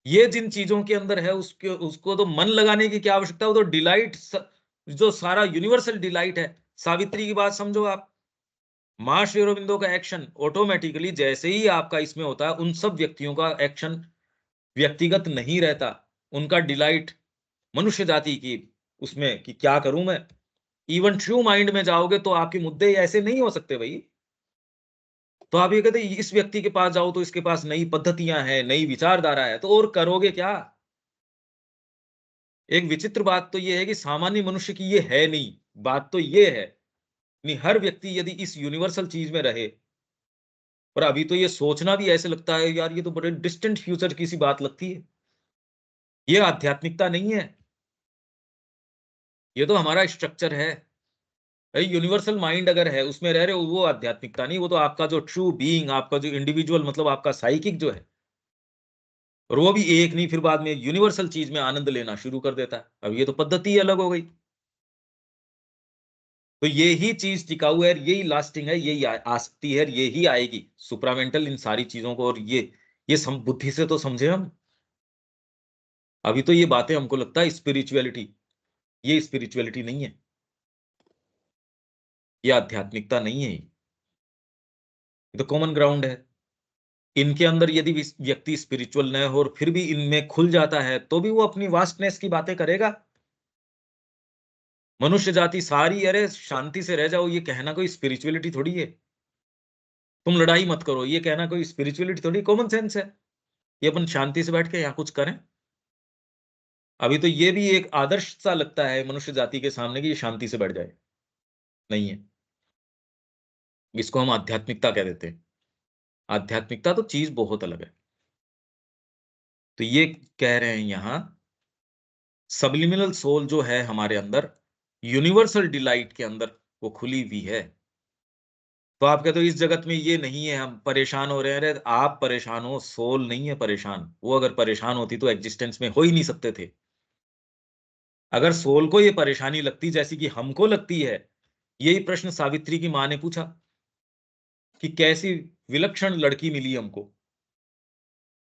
ये जिन चीजों के अंदर है उसके उसको तो मन लगाने की क्या आवश्यकता है, वो तो डिलाइट जो सारा यूनिवर्सल डिलाइट है। सावित्री की बात समझो आप, मां श्री अरविंदो का एक्शन ऑटोमेटिकली जैसे ही आपका इसमें होता है, उन सब व्यक्तियों का एक्शन व्यक्तिगत नहीं रहता, उनका डिलाइट मनुष्य जाति की उसमें कि क्या करूं मैं। इवन ट्रू माइंड में जाओगे तो आपके मुद्दे ऐसे नहीं हो सकते भाई। तो आप ये कहते इस व्यक्ति के पास जाओ तो इसके पास नई पद्धतियां हैं, नई विचारधारा है, तो और करोगे क्या? एक विचित्र बात तो ये है कि सामान्य मनुष्य की ये है नहीं, बात तो ये है नहीं, हर व्यक्ति यदि इस यूनिवर्सल चीज में रहे पर अभी तो ये सोचना भी ऐसे लगता है यार, ये तो बड़े डिस्टेंट फ्यूचर की सी बात लगती है। ये आध्यात्मिकता नहीं है, ये तो हमारा स्ट्रक्चर है। भाई यूनिवर्सल माइंड अगर है, उसमें रह रहे हो, वो आध्यात्मिकता नहीं, वो तो आपका जो ट्रू बीइंग, आपका जो इंडिविजुअल, मतलब आपका साइकिक जो है, और वो भी एक नहीं, फिर बाद में यूनिवर्सल चीज में आनंद लेना शुरू कर देता है। अब ये तो पद्धति ही अलग हो गई। तो ये ही चीज टिकाऊ है, यही लास्टिंग है, यही आ सकती है, यही आएगी सुप्रामेंटल इन सारी चीजों को। और ये बुद्धि से तो समझे हम। अभी तो ये बातें हमको लगता है स्पिरिचुअलिटी, ये स्पिरिचुअलिटी नहीं है, ये आध्यात्मिकता नहीं है, ये तो कॉमन ग्राउंड है। इनके अंदर यदि व्यक्ति स्पिरिचुअल न हो और फिर भी इनमें खुल जाता है, तो भी वो अपनी वास्टनेस की बातें करेगा। मनुष्य जाति सारी, अरे शांति से रह जाओ, ये कहना कोई स्पिरिचुअलिटी थोड़ी है। तुम लड़ाई मत करो, ये कहना कोई स्पिरिचुअलिटी थोड़ी, कॉमन सेंस है। ये अपन शांति से बैठ के यहाँ कुछ करें। अभी तो ये भी एक आदर्श सा लगता है मनुष्य जाति के सामने कि ये शांति से बैठ जाए, नहीं है। इसको हम आध्यात्मिकता कह देते हैं। आध्यात्मिकता तो चीज बहुत अलग है। तो ये कह रहे हैं यहां, सबलिमिनल सोल जो है हमारे अंदर, यूनिवर्सल डिलाइट के अंदर वो खुली हुई है। तो आप कहते हो इस जगत में ये नहीं है, हम परेशान हो रहे हैं। अरे आप परेशान हो, सोल नहीं है परेशान। वो अगर परेशान होती तो एग्जिस्टेंस में हो ही नहीं सकते थे। अगर सोल को ये परेशानी लगती जैसी कि हमको लगती है, यही प्रश्न सावित्री की मां ने पूछा कि कैसी विलक्षण लड़की मिली हमको,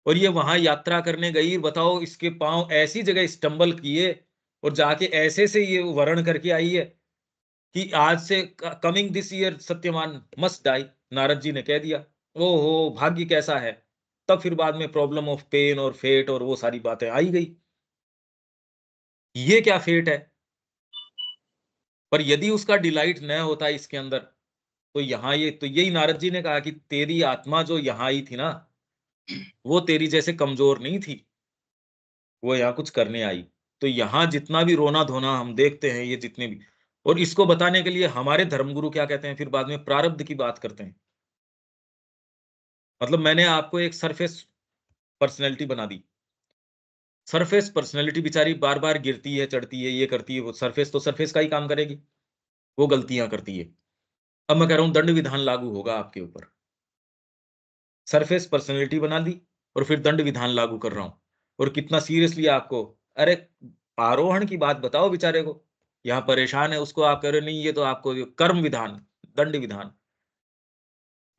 और ये वहां यात्रा करने गई, बताओ इसके पांव ऐसी जगह स्टंबल किए और जाके ऐसे से ये वर्ण करके आई है कि आज से coming this year Satyavan must die. Narad ji ने कह दिया। ओहो भाग्य कैसा है। तब फिर बाद में प्रॉब्लम ऑफ पेन और फेट और वो सारी बातें आई गई। ये क्या फेट है। पर यदि उसका डिलाइट न होता इसके अंदर, तो यहाँ ये तो यही नारद जी ने कहा कि तेरी आत्मा जो यहाँ आई थी ना, वो तेरी जैसे कमजोर नहीं थी, वो यहाँ कुछ करने आई। तो यहाँ जितना भी रोना धोना हम देखते हैं, ये जितने भी, और इसको बताने के लिए हमारे धर्मगुरु क्या कहते हैं, फिर बाद में प्रारब्ध की बात करते हैं। मतलब मैंने आपको एक सरफेस पर्सनैलिटी बना दी। सरफेस पर्सनैलिटी बेचारी बार बार गिरती है, चढ़ती है, ये करती है, वो सरफेस तो सरफेस का ही काम करेगी, वो गलतियां करती है। अब मैं कह रहा हूं दंड विधान लागू होगा आपके ऊपर। सरफेस पर्सनैलिटी बना ली और फिर दंड विधान लागू कर रहा हूं, और कितना सीरियसली आपको। अरे आरोहण की बात बताओ बेचारे को, यहाँ परेशान है, उसको आप कह रहे हो नहीं, ये तो आपको कर्म विधान, दंड विधान।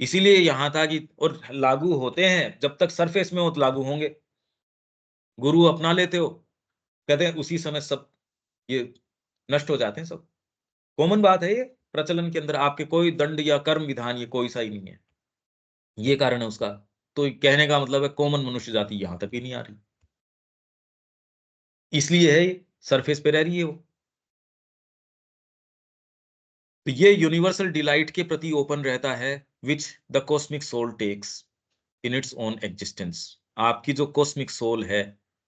इसीलिए यहां था कि, और लागू होते हैं जब तक सरफेस में हो तो लागू होंगे। गुरु अपना लेते हो, कहते हैं उसी समय सब ये नष्ट हो जाते हैं सब। कॉमन बात है ये, प्रचलन के अंदर आपके कोई दंड या कर्म विधान ये कोई सा ही नहीं है। ये कारण है उसका। तो कहने का मतलब है कॉमन मनुष्य जाति यहां तक ही नहीं आ रही, इसलिए है ये सरफेस पे रह रही है वो। तो ये यूनिवर्सल डिलाइट के प्रति ओपन रहता है, which the cosmic soul takes in its own existence. आपकी जो कॉस्मिक सोल है,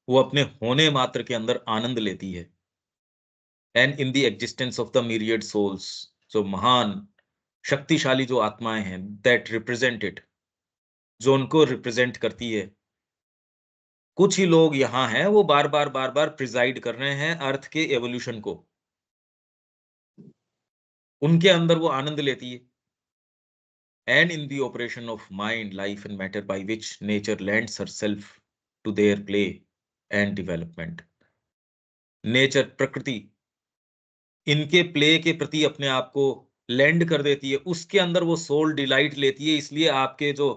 वो अपने होने मात्र के अंदर आनंद लेती है। And in the existence of the myriad souls, जो महान शक्तिशाली जो आत्माएं हैं, दैट रिप्रेजेंट इट, जो उनको रिप्रेजेंट करती है। कुछ ही लोग यहाँ हैं, वो बार बार प्रिजाइड कर रहे हैं अर्थ के एवोल्यूशन को, उनके अंदर वो आनंद लेती है। And in the operation of mind, life and matter by which nature lends herself to their play and development। Nature, प्रकृति, इनके प्ले के प्रति अपने आप को लैंड कर देती है, उसके अंदर वो सोल डिलाइट लेती है। इसलिए आपके जो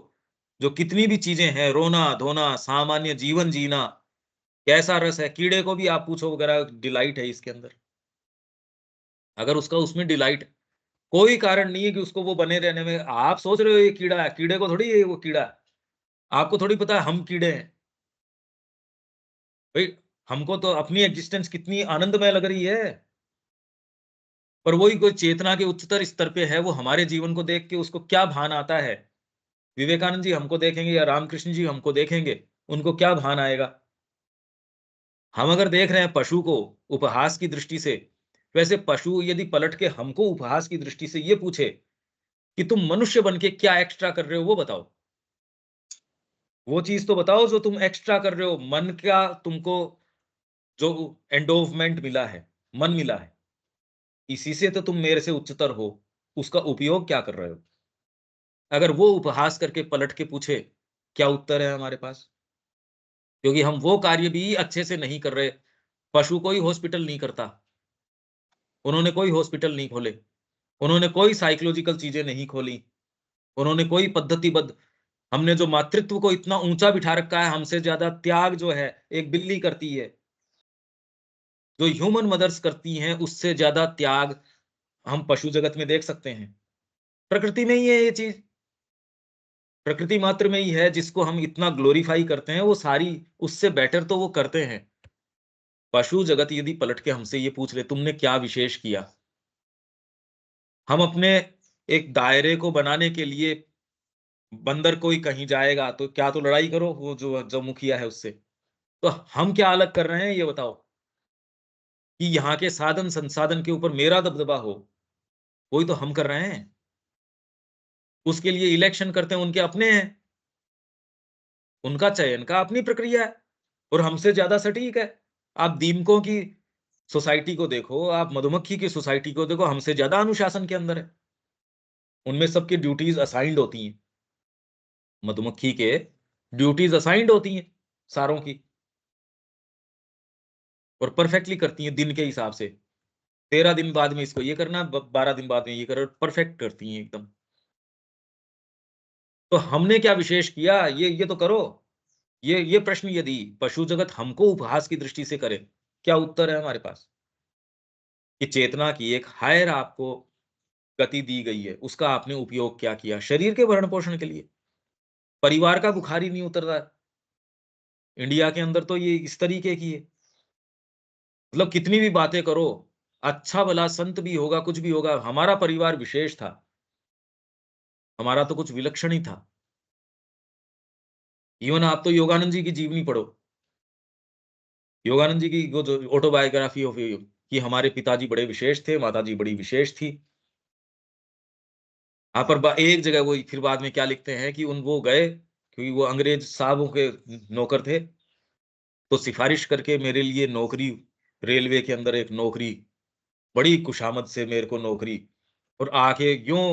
जो कितनी भी चीजें हैं, रोना धोना, सामान्य जीवन जीना, कैसा रस है, कीड़े को भी आप पूछो वगैरह डिलाइट है इसके अंदर। अगर उसका उसमें डिलाइट, कोई कारण नहीं है कि उसको वो बने रहने में। आप सोच रहे हो ये कीड़ा है, कीड़े को थोड़ी ये वो कीड़ा है। आपको थोड़ी पता है हम कीड़े हैं भाई। हमको तो अपनी एग्जिस्टेंस कितनी आनंदमय लग रही है। पर वही कोई चेतना के उच्चतर स्तर पे है, वो हमारे जीवन को देख के उसको क्या भान आता है। विवेकानंद जी हमको देखेंगे या रामकृष्ण जी हमको देखेंगे, उनको क्या भान आएगा। हम अगर देख रहे हैं पशु को उपहास की दृष्टि से, वैसे पशु यदि पलट के हमको उपहास की दृष्टि से ये पूछे कि तुम मनुष्य बन के क्या एक्स्ट्रा कर रहे हो वो बताओ। वो चीज तो बताओ जो तुम एक्स्ट्रा कर रहे हो, मन का तुमको जो एंडोवमेंट मिला है, मन मिला है, इसी से तो तुम मेरे से उच्चतर हो, उसका उपयोग क्या कर रहे हो? अगर वो उपहास करके पलट के पूछे, क्या उत्तर है हमारे पास? क्योंकि हम वो कार्य भी अच्छे से नहीं कर रहे। पशु कोई हॉस्पिटल नहीं करता, उन्होंने कोई हॉस्पिटल नहीं खोले, उन्होंने कोई साइकोलॉजिकल चीजें नहीं खोली, उन्होंने कोई पद्धतिबद्ध, हमने जो मातृत्व को इतना ऊंचा बिठा रखा है, हमसे ज्यादा त्याग जो है एक बिल्ली करती है, जो ह्यूमन मदर्स करती हैं उससे ज्यादा त्याग हम पशु जगत में देख सकते हैं। प्रकृति में ही है ये चीज, प्रकृति मात्र में ही है, जिसको हम इतना ग्लोरीफाई करते हैं, वो सारी उससे बेटर तो वो करते हैं। पशु जगत यदि पलट के हमसे ये पूछ ले तुमने क्या विशेष किया, हम अपने एक दायरे को बनाने के लिए, बंदर कोई कहीं जाएगा तो क्या तो लड़ाई करो वो जो जो मुखिया है उससे, तो हम क्या अलग कर रहे हैं ये बताओ, कि यहाँ के साधन संसाधन के ऊपर मेरा दबदबा हो, वही तो हम कर रहे हैं। उसके लिए इलेक्शन करते हैं, उनके अपने हैं, उनका चयन का अपनी प्रक्रिया है, और हमसे ज्यादा सटीक है। आप दीमकों की सोसाइटी को देखो, आप मधुमक्खी की सोसाइटी को देखो, हमसे ज्यादा अनुशासन के अंदर है। उनमें सबकी ड्यूटीज असाइंड होती हैं, मधुमक्खी के ड्यूटीज असाइंड होती हैं सारों की, और परफेक्टली करती हैं दिन के हिसाब से। 13 दिन बाद में इसको ये करना, 12 दिन बाद में ये करो, परफेक्ट करती हैं एकदम। तो हमने क्या विशेष किया, ये तो करो। ये प्रश्न यदि पशु जगत हमको उपहास की दृष्टि से करे, क्या उत्तर है हमारे पास? कि चेतना की एक हायर आपको गति दी गई है, उसका आपने उपयोग क्या किया शरीर के भरण पोषण के लिए? परिवार का बुखार ही नहीं उतर रहा है इंडिया के अंदर, तो ये इस तरीके की है। मतलब कितनी भी बातें करो, अच्छा भला संत भी होगा, कुछ भी होगा, हमारा परिवार विशेष था, हमारा तो कुछ विलक्षण ही था। इवन आप तो योगानंद जी की जीवनी पढ़ो, योगानंद जी की वो जो ऑटोबायोग्राफी ऑफ, कि हमारे पिताजी बड़े विशेष थे, माताजी बड़ी विशेष थी। यहाँ पर एक जगह वो फिर बाद में क्या लिखते हैं कि उन वो गए, क्योंकि वो अंग्रेज साहबों के नौकर थे, तो सिफारिश करके मेरे लिए नौकरी, रेलवे के अंदर एक नौकरी, बड़ी खुशामद से मेरे को नौकरी, और आके यूं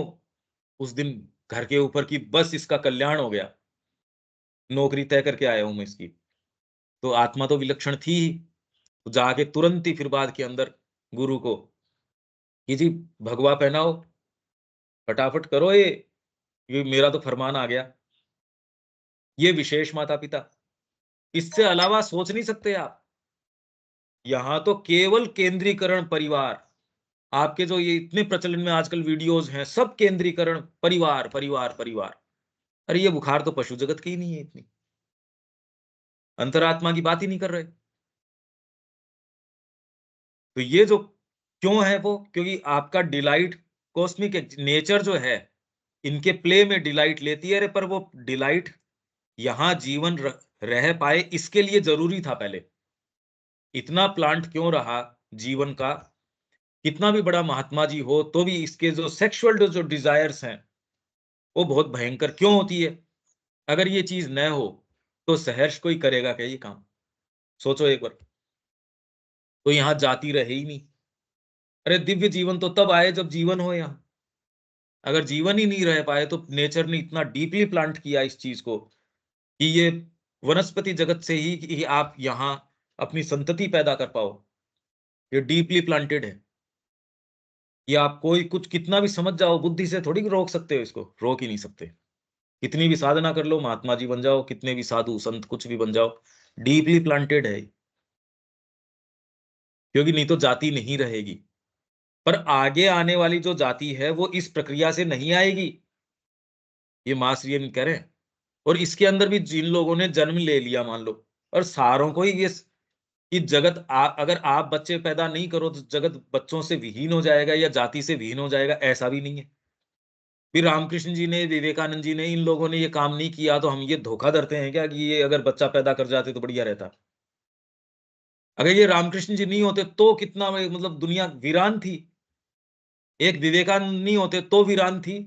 उस दिन घर के ऊपर की बस इसका कल्याण हो गया, नौकरी तय करके आया हूं मैं इसकी। तो आत्मा तो विलक्षण थी ही, तो जाके तुरंत ही फिर बाद के अंदर गुरु को कि जी भगवा पहनाओ, फटाफट करो ये मेरा तो फरमान आ गया। ये विशेष माता पिता, इससे अलावा सोच नहीं सकते आप। यहां तो केवल केंद्रीकरण परिवार, आपके जो ये इतने प्रचलन में आजकल वीडियोस हैं, सब केंद्रीकरण परिवार परिवार परिवार। अरे ये बुखार तो पशु जगत की ही नहीं है इतनी, अंतरात्मा की बात ही नहीं कर रहे। तो ये जो क्यों है वो, क्योंकि आपका डिलाइट, कॉस्मिक नेचर जो है, इनके प्ले में डिलाइट लेती है। अरे पर वो डिलाइट यहां जीवन रह पाए इसके लिए जरूरी था पहले। इतना प्लांट क्यों रहा जीवन का, कितना भी बड़ा महात्मा जी हो तो भी इसके जो सेक्सुअल जो डिजायर्स हैं वो बहुत भयंकर क्यों होती है? अगर ये चीज न हो तो सहर्ष कोई करेगा क्या ये काम? सोचो एक बार। तो यहाँ जाति रहे ही नहीं। अरे दिव्य जीवन तो तब आए जब जीवन हो यहाँ। अगर जीवन ही नहीं रह पाए तो नेचर ने इतना डीपली प्लांट किया इस चीज को, कि ये वनस्पति जगत से ही कि आप यहाँ अपनी संतति पैदा कर पाओ, ये डीपली प्लांटेड है। ये आप कोई कुछ कितना भी समझ जाओ, बुद्धि से थोड़ी रोक सकते हो इसको, रोक ही नहीं सकते। कितनी भी साधना कर लो, महात्मा जी बन जाओ, कितने भी साधु संत कुछ भी बन जाओ, डीपली प्लांटेड है। क्योंकि नहीं तो जाति नहीं रहेगी। पर आगे आने वाली जो जाति है वो इस प्रक्रिया से नहीं आएगी, ये मास्रियन कह रहे हैं। और इसके अंदर भी जिन लोगों ने जन्म ले लिया मान लो, और सारों को ही ये कि जगत अगर आप बच्चे पैदा नहीं करो तो जगत बच्चों से विहीन हो जाएगा या जाति से विहीन हो जाएगा, ऐसा भी नहीं है। फिर रामकृष्ण जी ने, विवेकानंद जी ने, इन लोगों ने ये काम नहीं किया तो हम ये धोखा धरते हैं क्या कि ये अगर बच्चा पैदा कर जाते तो बढ़िया रहता? अगर ये रामकृष्ण जी नहीं होते तो कितना मतलब दुनिया वीरान थी। एक विवेकानंद नहीं होते तो वीरान थी।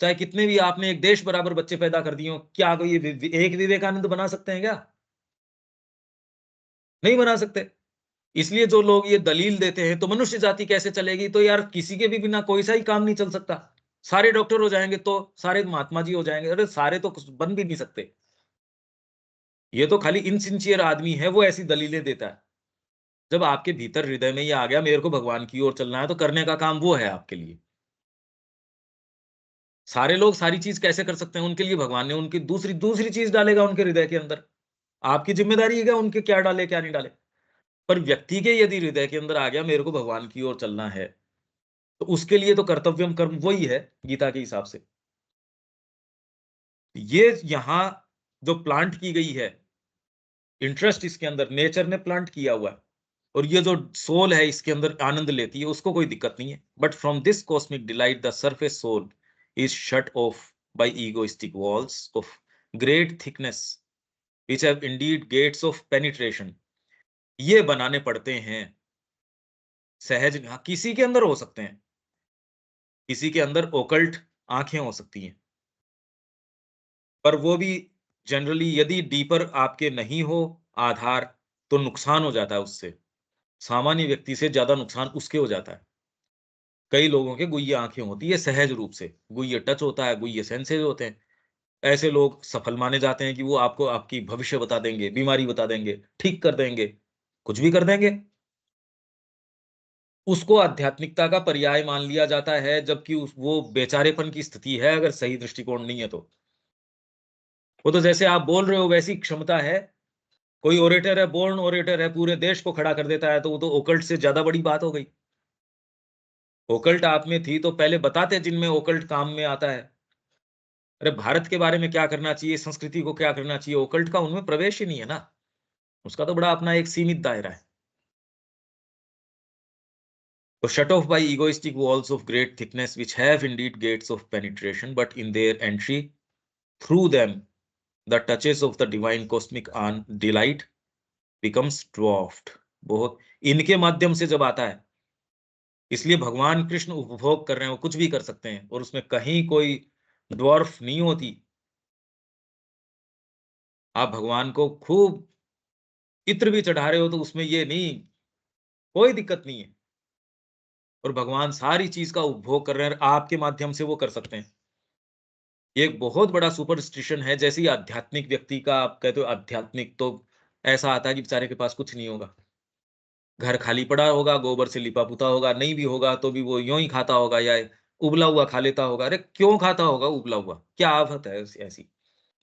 चाहे कितने भी आपने एक देश बराबर बच्चे पैदा कर दिए हो, क्या कोई एक विवेकानंद बना सकते हैं क्या? नहीं बना सकते। इसलिए जो लोग ये दलील देते हैं तो मनुष्य जाति कैसे चलेगी, तो यार किसी के भी बिना कोई सा ही काम नहीं चल सकता। सारे डॉक्टर हो जाएंगे तो सारे महात्मा जी हो जाएंगे, अरे सारे तो कुछ बन भी नहीं सकते। ये तो खाली इनसिंसियर आदमी है, वो ऐसी दलीलें देता है। जब आपके भीतर हृदय में ये आ गया मेरे को भगवान की ओर चलना है, तो करने का काम वो है आपके लिए। सारे लोग सारी चीज कैसे कर सकते हैं? उनके लिए भगवान ने उनकी दूसरी दूसरी चीज डालेगा उनके हृदय के अंदर। आपकी जिम्मेदारी है क्या उनके क्या डाले क्या नहीं डाले। पर व्यक्ति के यदि हृदय के अंदर आ गया मेरे को भगवान की ओर चलना है, तो उसके लिए तो कर्तव्यम कर्म वही है गीता के हिसाब से। ये यहां जो प्लांट की गई है इंटरेस्ट, इसके अंदर नेचर ने प्लांट किया हुआ है, और ये जो सोल है इसके अंदर आनंद लेती है, उसको कोई दिक्कत नहीं है। But from this cosmic delight the surface soul is shut off by egoistic walls of great thickness which have indeed gates of penetration. ये बनाने पड़ते हैं सहज। हाँ, किसी के अंदर हो सकते हैं, किसी के अंदर ओकल्ट आंखें हो सकती हैं, पर वो भी जनरली यदि डीपर आपके नहीं हो आधार, तो नुकसान हो जाता है उससे। सामान्य व्यक्ति से ज्यादा नुकसान उसके हो जाता है। कई लोगों के गुइये आंखें होती है सहज रूप से, गुइये टच होता है, गुइये सेंसेज होते हैं। ऐसे लोग सफल माने जाते हैं कि वो आपको आपकी भविष्य बता देंगे, बीमारी बता देंगे, ठीक कर देंगे, कुछ भी कर देंगे। उसको आध्यात्मिकता का पर्याय मान लिया जाता है, जबकि वो बेचारेपन की स्थिति है अगर सही दृष्टिकोण नहीं है तो। वो तो जैसे आप बोल रहे हो वैसी क्षमता है। कोई ओरेटर है, बोर्न ओरेटर है, पूरे देश को खड़ा कर देता है, तो वो तो ओकल्ट से ज्यादा बड़ी बात हो गई। ओकल्ट आप में थी तो पहले बताते जिनमें ओकल्ट काम में आता है। अरे भारत के बारे में क्या करना चाहिए, संस्कृति को क्या करना चाहिए, ओकल्ट का उनमें प्रवेश ही नहीं है ना। उसका तो बड़ा अपना एक सीमित दायरा है। तो shut off by egoistic walls of great thickness which have indeed gates of penetration, but in their entry through them the touches of the divine cosmic delight becomes dwarfed। बहुत इनके माध्यम से जब आता है, इसलिए भगवान कृष्ण उपभोग कर रहे हैं, वो कुछ भी कर सकते हैं और उसमें कहीं कोई ड्वार्फ नहीं होती। आप भगवान को खूब इत्र भी चढ़ा रहे हो तो उसमें ये नहीं, कोई दिक्कत नहीं है। और भगवान सारी चीज का उपभोग कर रहे हैं, आपके माध्यम से वो कर सकते हैं। ये एक बहुत बड़ा सुपरस्टिशन है। जैसे ही आध्यात्मिक व्यक्ति का आप कहते हो आध्यात्मिक, तो ऐसा आता है कि बेचारे के पास कुछ नहीं होगा, घर खाली पड़ा होगा, गोबर से लिपा पुता होगा, नहीं भी होगा तो भी वो यूं ही खाता होगा या उबला हुआ खा लेता होगा। अरे क्यों खाता होगा उबला हुआ, क्या आफत है ऐसी।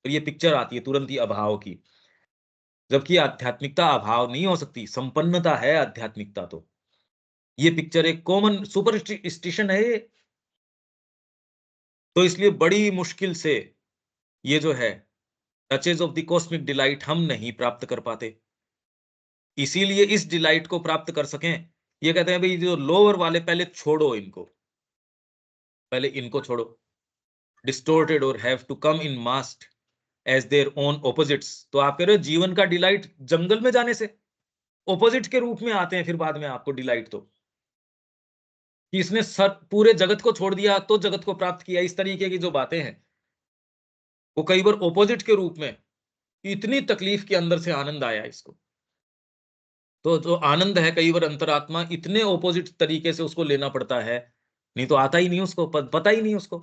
और ये पिक्चर आती है तुरंत ही अभाव की, जबकि आध्यात्मिकता अभाव नहीं हो सकती, संपन्नता है आध्यात्मिकता। तो ये पिक्चर एक कॉमन सुपरस्टिशन है ये। तो इसलिए बड़ी मुश्किल से ये जो है touches of the cosmic delight हम नहीं प्राप्त कर पाते। इसीलिए इस डिलाइट को प्राप्त कर सकें, ये कहते हैं भाई जो लोअर वाले पहले छोड़ो, इनको पहले इनको छोड़ो, डिस्टोर्टेड और have to come in masked as their own opposites. तो आप कह रहे हो जीवन का डिलाइट जंगल में जाने से ऑपोजिट के रूप में आते हैं, फिर बाद में आपको डिलाइट तो कि इसने सर पूरे जगत को छोड़ दिया तो जगत को प्राप्त किया, इस तरीके की जो बातें हैं वो कई बार ऑपोजिट के रूप में, इतनी तकलीफ के अंदर से आनंद आया इसको। तो जो आनंद है कई बार अंतरात्मा इतने ऑपोजिट तरीके से उसको लेना पड़ता है, नहीं तो आता ही नहीं उसको, पता ही नहीं उसको।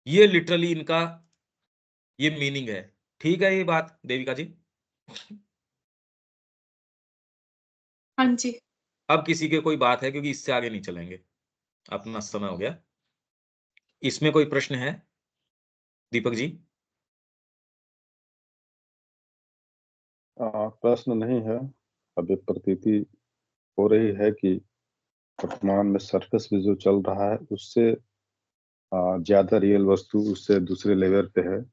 ये लिटरली इनका ये मीनिंग है। ठीक है ये बात देविका जी। हाँ जी। अब किसी के कोई बात है, क्योंकि इससे आगे नहीं चलेंगे, अपना समय हो गया। इसमें कोई प्रश्न है दीपक जी? प्रश्न नहीं है। अभी प्रतीति हो रही है कि वर्तमान में सरफेस पे जो चल रहा है उससे ज्यादा रियल वस्तु उससे दूसरे लेवल पे है।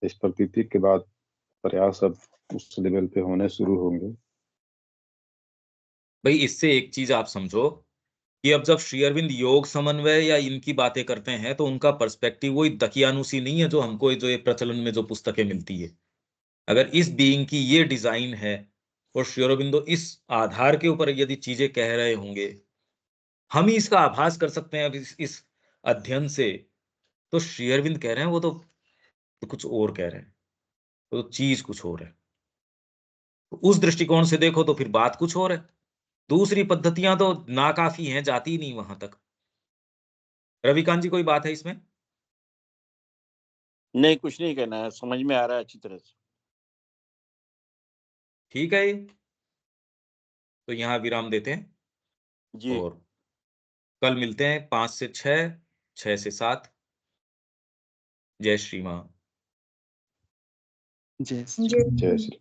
इस प्रतीति के बाद प्रयास अब उस लेवल पे होने शुरू होंगे। भाई इससे एक चीज आप समझो कि अब जब श्री अरविंद योग समन्वय या इनकी बातें करते हैं तो उनका पर्सपेक्टिव वही दकियानुसी नहीं है जो हमको जो ये प्रचलन में जो पुस्तकें मिलती है। अगर इस बीइंग की ये डिजाइन है और श्री अरविंदो इस आधार के ऊपर यदि चीजें कह रहे होंगे, हम ही इसका आभास कर सकते हैं अब इस अध्ययन से, तो श्री अरविंद कह रहे हैं वो तो कुछ और कह रहे हैं, वो तो चीज कुछ और है। तो उस दृष्टिकोण से देखो तो फिर बात कुछ और है। दूसरी पद्धतियां तो नाकाफी हैं, जाती ही नहीं वहां तक। रविकांत जी, कोई बात है इसमें? नहीं, कुछ नहीं कहना है, समझ में आ रहा है अच्छी तरह से। ठीक है ये, तो यहाँ विराम देते हैं जी। और कल मिलते हैं 5 से 6, 6 से 7। जय श्री मां। जय श्री जय जय श्री